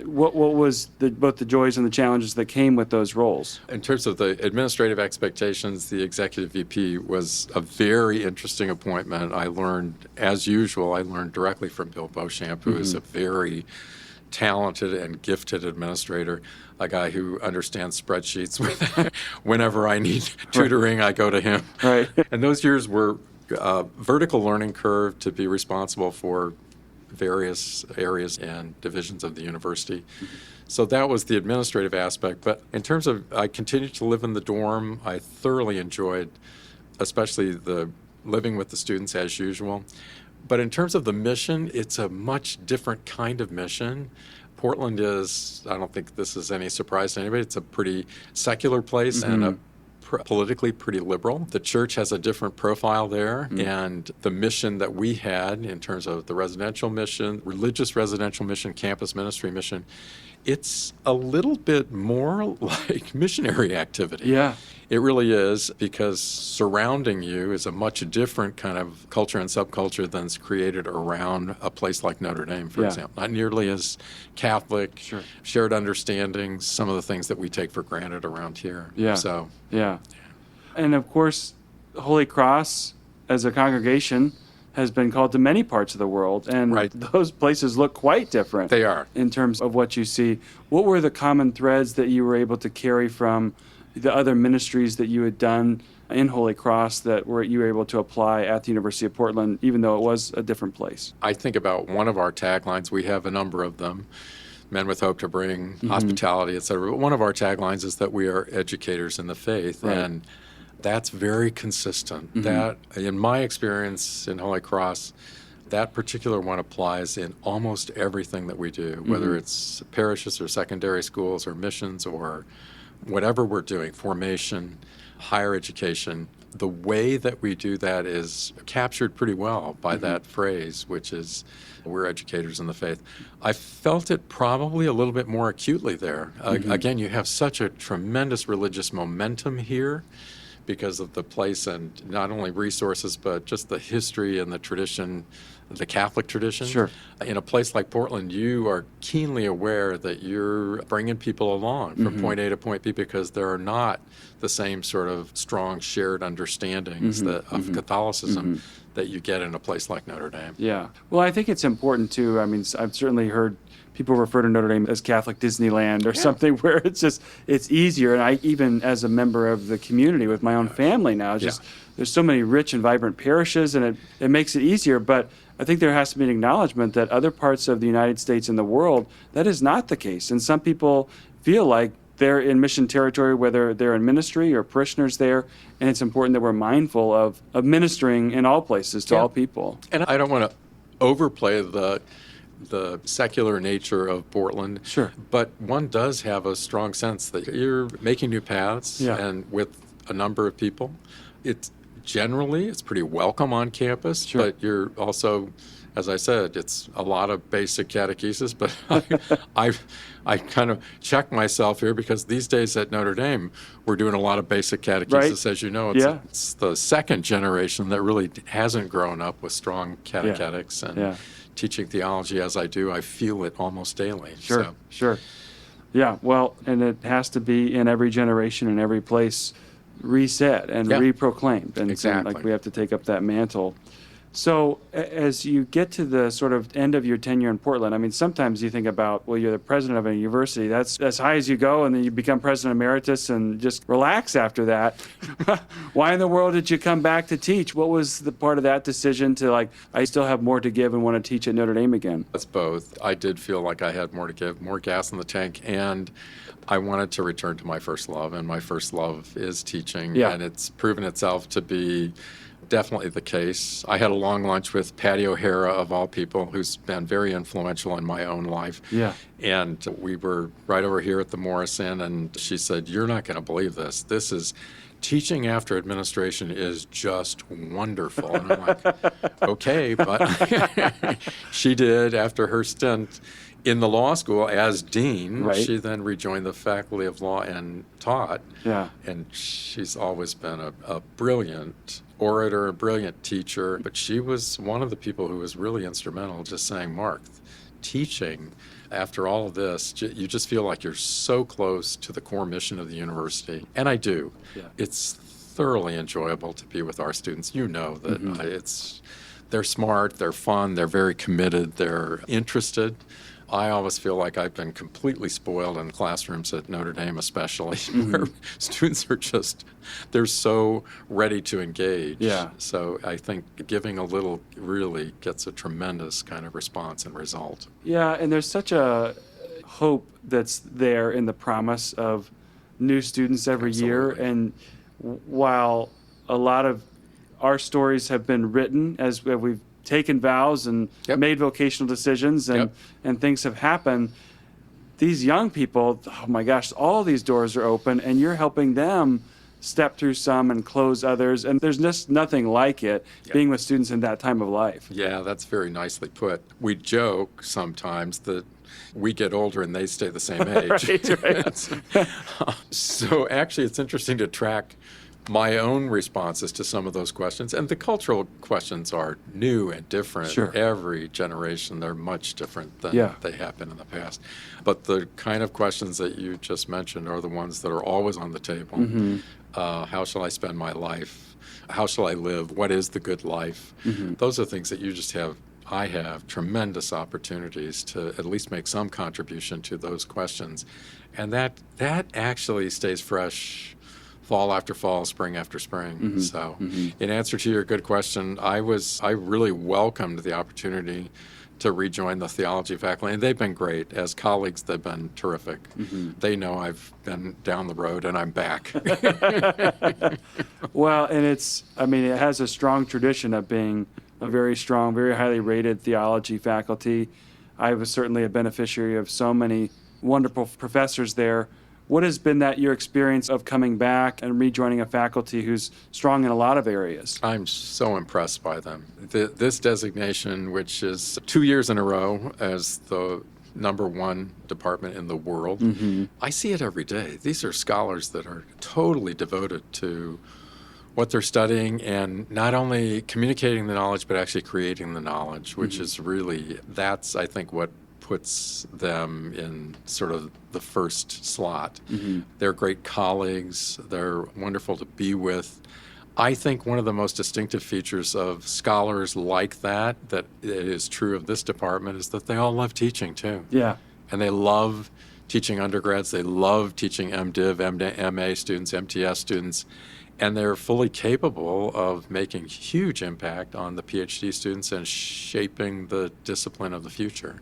What was both the joys and the challenges that came with those roles? In terms of the administrative expectations, the executive VP was a very interesting appointment. I learned, as usual, directly from Bill Beauchamp, who is a very talented and gifted administrator, a guy who understands spreadsheets. Whenever I need tutoring, I go to him. Right. And those years were a vertical learning curve to be responsible for various areas and divisions of the university. So that was the administrative aspect. But in terms of, I continued to live in the dorm. I thoroughly enjoyed, especially the living with the students as usual. But in terms of the mission, it's a much different kind of mission. Portland is, I don't think this is any surprise to anybody, it's a pretty secular place and a politically pretty liberal. The church has a different profile there, and the mission that we had in terms of the residential mission, religious residential mission, campus ministry mission, it's a little bit more like missionary activity. Yeah. It really is, because surrounding you is a much different kind of culture and subculture than's created around a place like Notre Dame, for example. Not nearly as Catholic, shared understandings, some of the things that we take for granted around here. And of course, Holy Cross as a congregation has been called to many parts of the world, and those places look quite different. They are. In terms of what you see. What were the common threads that you were able to carry from the other ministries that you had done in Holy Cross that you were able to apply at the University of Portland, even though it was a different place? I think about one of our taglines. We have a number of them. Men with Hope to Bring, hospitality, et cetera. But one of our taglines is that we are educators in the faith. And that's very consistent. That, in my experience in Holy Cross, that particular one applies in almost everything that we do, whether it's parishes or secondary schools or missions or whatever we're doing, formation, higher education. The way that we do that is captured pretty well by that phrase, which is we're educators in the faith. I felt it probably a little bit more acutely there. Again, you have such a tremendous religious momentum here because of the place and not only resources, but just the history and the tradition, the Catholic tradition. Sure. In a place like Portland, you are keenly aware that you're bringing people along from point A to point B because there are not the same sort of strong shared understandings of Catholicism that you get in a place like Notre Dame. Yeah. Well, I think it's important too. I mean, I've certainly heard people refer to Notre Dame as Catholic Disneyland or something where it's easier. And I, even as a member of the community with my own family now, there's so many rich and vibrant parishes and it makes it easier. But I think there has to be an acknowledgement that other parts of the United States and the world, that is not the case. And some people feel like they're in mission territory, whether they're in ministry or parishioners there, and it's important that we're mindful of ministering in all places to all people. And I don't want to overplay the secular nature of Portland. Sure. But one does have a strong sense that you're making new paths and with a number of people. It's pretty welcome on campus, but you're also, as I said, it's a lot of basic catechesis, but I kind of check myself here because these days at Notre Dame, we're doing a lot of basic catechesis. As you know, it's the second generation that really hasn't grown up with strong catechetics and teaching theology as I do. I feel it almost daily. Sure. Yeah, well, and it has to be in every generation and every place reset and reproclaimed. And exactly. Like we have to take up that mantle. So as you get to the sort of end of your tenure in Portland, I mean, sometimes you think about, well, you're the president of a university. That's as high as you go, and then you become president emeritus and just relax after that. Why in the world did you come back to teach? What was the part of that decision to, like, I still have more to give and want to teach at Notre Dame again? That's both. I did feel like I had more to give, more gas in the tank, and I wanted to return to my first love, and my first love is teaching, and it's proven itself to be definitely the case. I had a long lunch with Patty O'Hara, of all people, who's been very influential in my own life. Yeah. And we were right over here at the Morrison, and she said, "You're not going to believe this. This is teaching after administration is just wonderful." And I'm like, okay, but she did after her stint in the law school as dean. Right. She then rejoined the faculty of law and taught. Yeah. And she's always been a brilliant orator, a brilliant teacher. But she was one of the people who was really instrumental, just saying, "Mark, teaching after all of this, you just feel like you're so close to the core mission of the university." And I do. Yeah. It's thoroughly enjoyable to be with our students. You know that they're smart, they're fun, they're very committed, they're interested. I always feel like I've been completely spoiled in classrooms at Notre Dame, especially, where students are they're so ready to engage. Yeah. So I think giving a little really gets a tremendous kind of response and result. Yeah, and there's such a hope that's there in the promise of new students every year. And while a lot of our stories have been written as we've taken vows and made vocational decisions and things have happened, these young people, oh my gosh, all these doors are open and you're helping them step through some and close others. And there's just nothing like it being with students in that time of life. Yeah, that's very nicely put. We joke sometimes that we get older and they stay the same age. Right. So actually it's interesting to track my own responses to some of those questions. And the cultural questions are new and different. Sure. Every generation, they're much different than they have been in the past. But the kind of questions that you just mentioned are the ones that are always on the table. How shall I spend my life? How shall I live? What is the good life? Those are things that you just have. I have tremendous opportunities to at least make some contribution to those questions. And that actually stays fresh fall after fall, spring after spring. So in answer to your good question, I really welcomed the opportunity to rejoin the theology faculty, and they've been great. As colleagues, they've been terrific. They know I've been down the road and I'm back. Well, and it has a strong tradition of being a very strong, very highly rated theology faculty. I was certainly a beneficiary of so many wonderful professors there. What has been your experience of coming back and rejoining a faculty who's strong in a lot of areas? I'm so impressed by them. This designation, which is 2 years in a row as the number one department in the world, I see it every day. These are scholars that are totally devoted to what they're studying and not only communicating the knowledge, but actually creating the knowledge, which is really, that's, I think, what puts them in sort of the first slot. They're great colleagues. They're wonderful to be with. I think one of the most distinctive features of scholars like that is true of this department, is that they all love teaching too. Yeah. And they love teaching undergrads. They love teaching MDiv, MA students, MTS students. And they're fully capable of making huge impact on the PhD students and shaping the discipline of the future.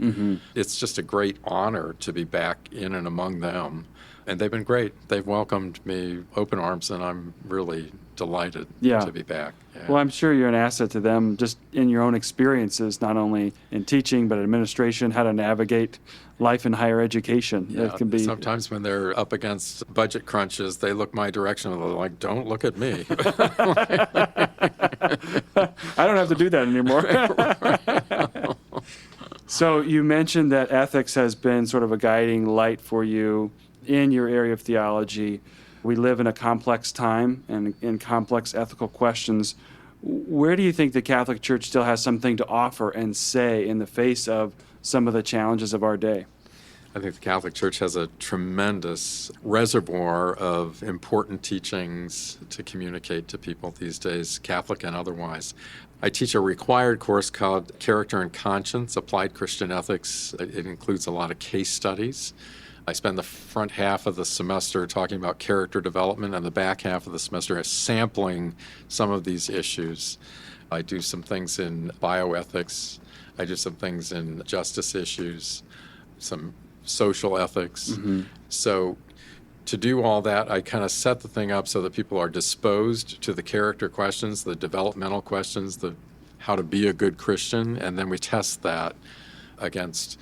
It's just a great honor to be back in and among them. And they've been great. They've welcomed me open arms, and I'm really delighted to be back. Yeah. Well, I'm sure you're an asset to them just in your own experiences, not only in teaching, but administration, how to navigate life in higher education. Yeah, It can be sometimes when they're up against budget crunches, they look my direction and they're like, don't look at me. I don't have to do that anymore. So you mentioned that ethics has been sort of a guiding light for you in your area of theology. We live in a complex time and in complex ethical questions. Where do you think the Catholic Church still has something to offer and say in the face of some of the challenges of our day? I think the Catholic Church has a tremendous reservoir of important teachings to communicate to people these days, Catholic and otherwise. I teach a required course called Character and Conscience, Applied Christian Ethics. It includes a lot of case studies. I spend the front half of the semester talking about character development and the back half of the semester sampling some of these issues. I do some things in bioethics. I do some things in justice issues, some social ethics. So to do all that, I kind of set the thing up so that people are disposed to the character questions, the developmental questions, the how to be a good Christian, and then we test that against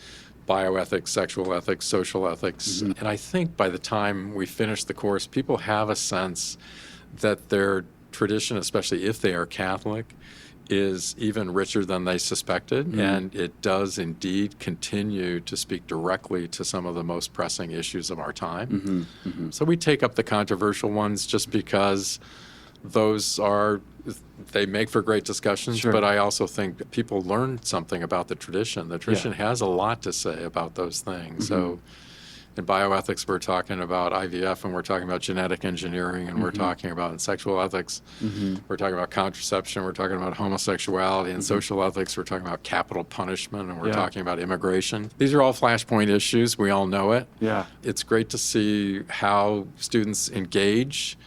bioethics, sexual ethics, social ethics. And I think by the time we finish the course, people have a sense that their tradition, especially if they are Catholic, is even richer than they suspected, and it does indeed continue to speak directly to some of the most pressing issues of our time. So we take up the controversial ones just because they make for great discussions, but I also think people learn something about the tradition. The tradition has a lot to say about those things. So in bioethics, we're talking about IVF, and we're talking about genetic engineering, and we're talking about in sexual ethics, we're talking about contraception, we're talking about homosexuality. In social ethics, we're talking about capital punishment, and we're talking about immigration. These are all flashpoint issues. We all know it. It's great to see how students engage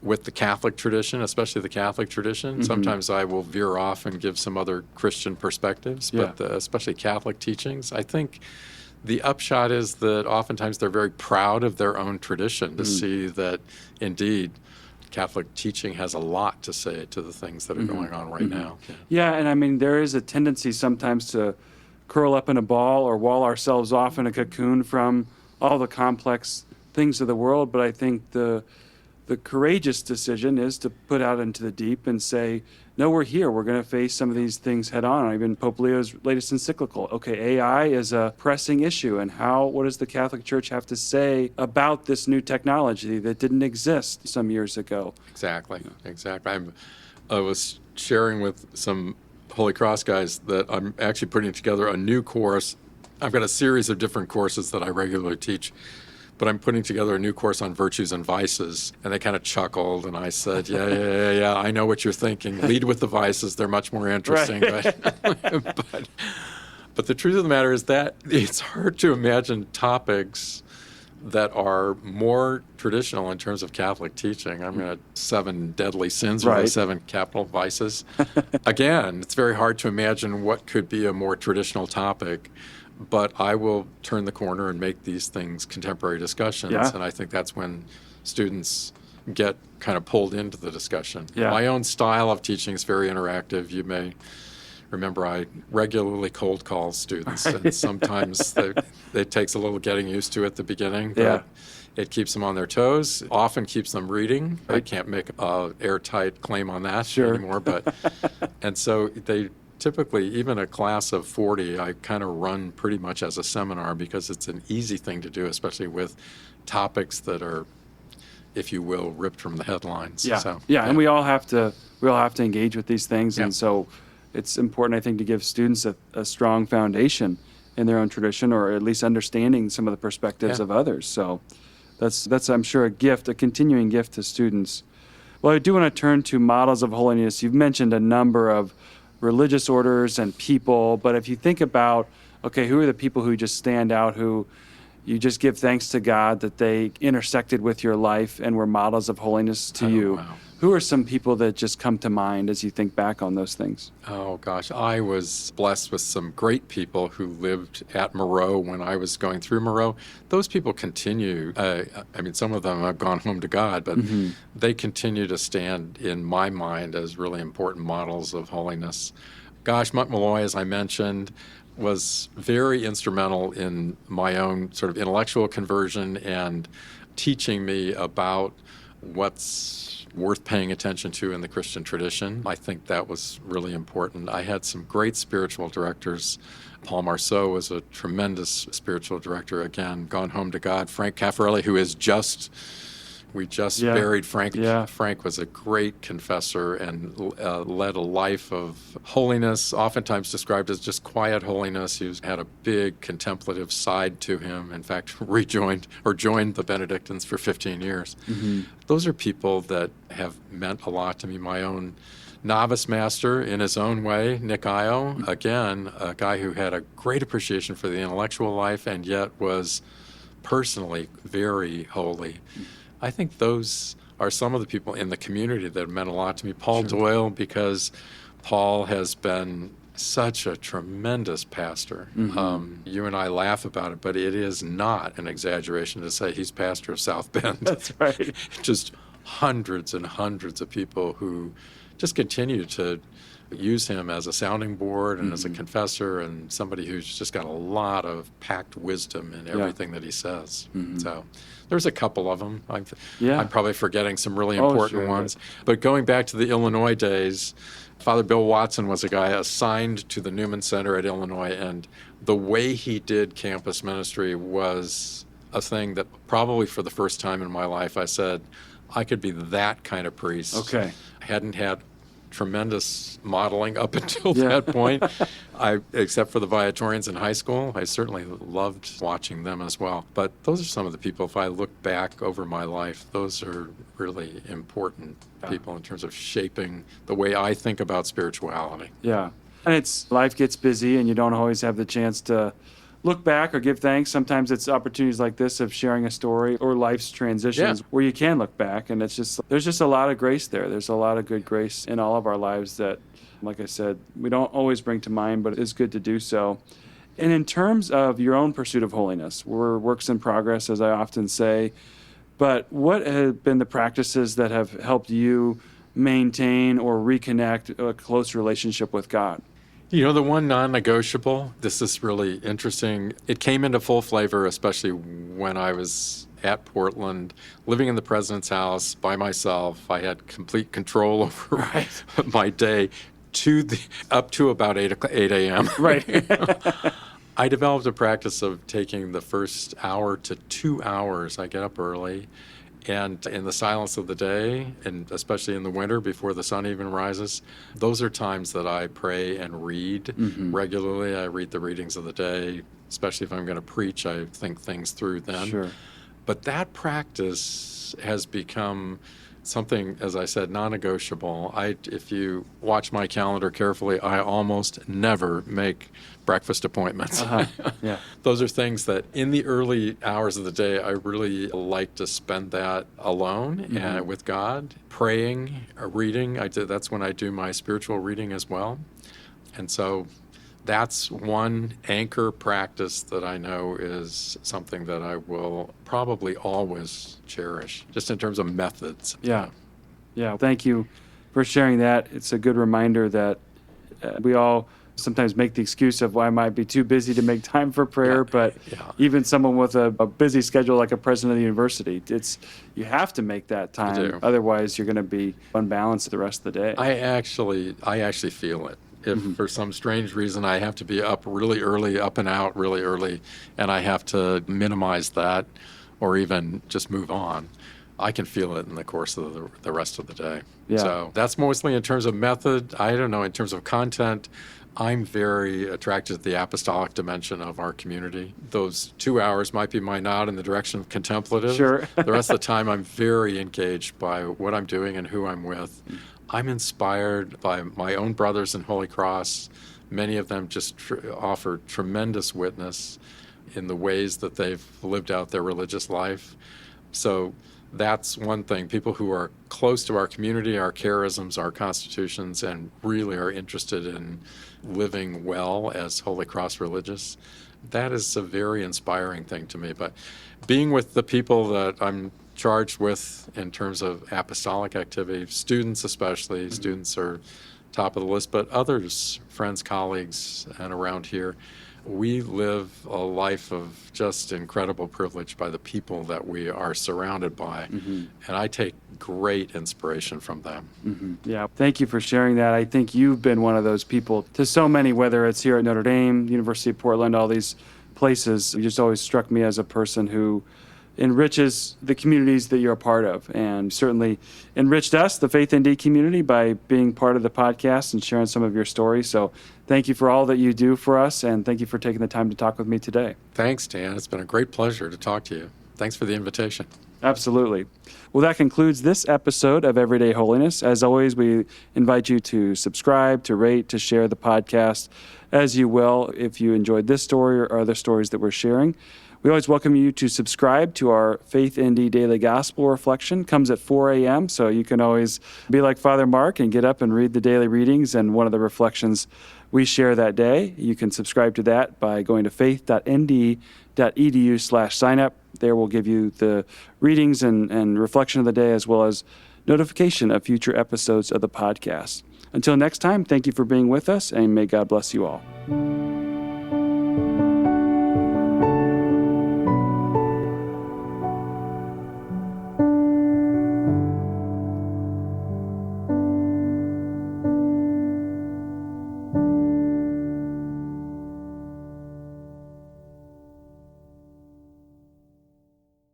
with the Catholic tradition, especially the Catholic tradition. Sometimes I will veer off and give some other Christian perspectives, but especially Catholic teachings. I think the upshot is that oftentimes they're very proud of their own tradition to see that, indeed, Catholic teaching has a lot to say to the things that are going on right now. Yeah, and I mean, there is a tendency sometimes to curl up in a ball or wall ourselves off in a cocoon from all the complex things of the world, but I think the courageous decision is to put out into the deep and say, no, we're here. We're going to face some of these things head on. Even Pope Leo's latest encyclical. Okay, AI is a pressing issue, and what does the Catholic Church have to say about this new technology that didn't exist some years ago? Exactly. I was sharing with some Holy Cross guys that I'm actually putting together a new course. I've got a series of different courses that I regularly teach, but I'm putting together a new course on virtues and vices. And they kind of chuckled, and I said, yeah, I know what you're thinking. Lead with the vices. They're much more interesting. Right. But the truth of the matter is that it's hard to imagine topics that are more traditional in terms of Catholic teaching. I mean, 7 deadly sins or the 7 capital vices. Again, it's very hard to imagine what could be a more traditional topic. But I will turn the corner and make these things contemporary discussions. And I think that's when students get kind of pulled into the discussion. My own style of teaching is very interactive. You may remember I regularly cold call students, and sometimes it takes a little getting used to at the beginning, but it keeps them on their toes, often keeps them reading. I can't make an airtight claim on that anymore, but and so they typically, even a class of 40, I kind of run pretty much as a seminar because it's an easy thing to do, especially with topics that are, if you will, ripped from the headlines. And we all have to engage with these things, and so it's important, I think, to give students a strong foundation in their own tradition, or at least understanding some of the perspectives of others. So that's I'm sure a continuing gift to students. Well, I do want to turn to models of holiness. You've mentioned a number of religious orders and people, but if you think about, okay, who are the people who just stand out, who you just give thanks to God that they intersected with your life and were models of holiness to you? Wow. Who are some people that just come to mind as you think back on those things? Oh, gosh. I was blessed with some great people who lived at Moreau when I was going through Moreau. Those people continue. Some of them have gone home to God, but they continue to stand in my mind as really important models of holiness. Gosh, Monk Malloy, as I mentioned, was very instrumental in my own sort of intellectual conversion and teaching me about what's worth paying attention to in the Christian tradition. I think that was really important. I had some great spiritual directors. Paul Marceau was a tremendous spiritual director, again, gone home to God. Frank Caffarelli, who is we just buried Frank. Frank was a great confessor and led a life of holiness, oftentimes described as just quiet holiness. He had a big contemplative side to him. In fact, joined the Benedictines for 15 years. Those are people that have meant a lot to me. My own novice master, in his own way, Nick Io, again, a guy who had a great appreciation for the intellectual life and yet was personally very holy. I think those are some of the people in the community that have meant a lot to me. Paul Doyle, because Paul has been such a tremendous pastor. You and I laugh about it, but it is not an exaggeration to say he's pastor of South Bend. That's right. Just hundreds and hundreds of people who just continue to use him as a sounding board and as a confessor and somebody who's just got a lot of packed wisdom in everything that he says. So there's a couple of them. I'm probably forgetting some really important ones. But going back to the Illinois days, Father Bill Watson was a guy assigned to the Newman Center at Illinois, and the way he did campus ministry was a thing that probably for the first time in my life I said, I could be that kind of priest. Okay. I hadn't had tremendous modeling up until that point. Except for the Viatorians in high school, I certainly loved watching them as well. But those are some of the people, if I look back over my life, those are really important people in terms of shaping the way I think about spirituality. Yeah. And life gets busy and you don't always have the chance to look back or give thanks. Sometimes it's opportunities like this of sharing a story or life's transitions where you can look back, and there's just a lot of grace there. There's a lot of good grace in all of our lives that, like I said, we don't always bring to mind, but it's good to do so. And in terms of your own pursuit of holiness, we're works in progress, as I often say, but what have been the practices that have helped you maintain or reconnect a close relationship with God? You know, the one non-negotiable, this is really interesting. It came into full flavor, especially when I was at Portland, living in the president's house by myself. I had complete control over my day up to about 8 a.m. Right. I developed a practice of taking the first hour to 2 hours. I get up early, and in the silence of the day, and especially in the winter before the sun even rises, those are times that I pray and read regularly. I read the readings of the day, especially if I'm going to preach. I think things through then. Sure. But that practice has become something, as I said, non-negotiable. If you watch my calendar carefully, I almost never make breakfast appointments. Yeah. Those are things that in the early hours of the day, I really like to spend that alone and with God, praying, reading. That's when I do my spiritual reading as well. And so that's one anchor practice that I know is something that I will probably always cherish, just in terms of methods. Yeah. Thank you for sharing that. It's a good reminder that we all sometimes make the excuse of why I might be too busy to make time for prayer, but yeah. even someone with a busy schedule like a president of the university, you have to make that time. do. Otherwise, you're going to be unbalanced the rest of the day. I actually feel it. If for some strange reason I have to be up really early, up and out really early, and I have to minimize that or even just move on, I can feel it in the course of the rest of the day. Yeah. So that's mostly in terms of method. I don't know, in terms of content, I'm very attracted to the apostolic dimension of our community. Those 2 hours might be my nod in the direction of contemplative. Sure. The rest of the time, I'm very engaged by what I'm doing and who I'm with. I'm inspired by my own brothers in Holy Cross. Many of them just offer tremendous witness in the ways that they've lived out their religious life. So that's one thing. People who are close to our community, our charisms, our constitutions, and really are interested in living well as Holy Cross religious, that is a very inspiring thing to me. But being with the people that I'm charged with in terms of apostolic activity, students especially, students are top of the list, but others, friends, colleagues, and around here, we live a life of just incredible privilege by the people that we are surrounded by. And I take great inspiration from them. Yeah, thank you for sharing that. I think you've been one of those people to so many, whether it's here at Notre Dame, University of Portland, all these places. You just always struck me as a person who enriches the communities that you're a part of, and certainly enriched us, the Faith ND community, by being part of the podcast and sharing some of your stories. So thank you for all that you do for us, and thank you for taking the time to talk with me today. Thanks, Dan. It's been a great pleasure to talk to you. Thanks for the invitation. Absolutely. Well, that concludes this episode of Everyday Holiness. As always, we invite you to subscribe, to rate, to share the podcast as you will if you enjoyed this story or other stories that we're sharing. We always welcome you to subscribe to our Faith ND Daily Gospel Reflection. Comes at 4 a.m., so you can always be like Father Mark and get up and read the daily readings and one of the reflections we share that day. You can subscribe to that by going to faith.nd.edu/signup. There we'll give you the readings and reflection of the day, as well as notification of future episodes of the podcast. Until next time, thank you for being with us, and may God bless you all.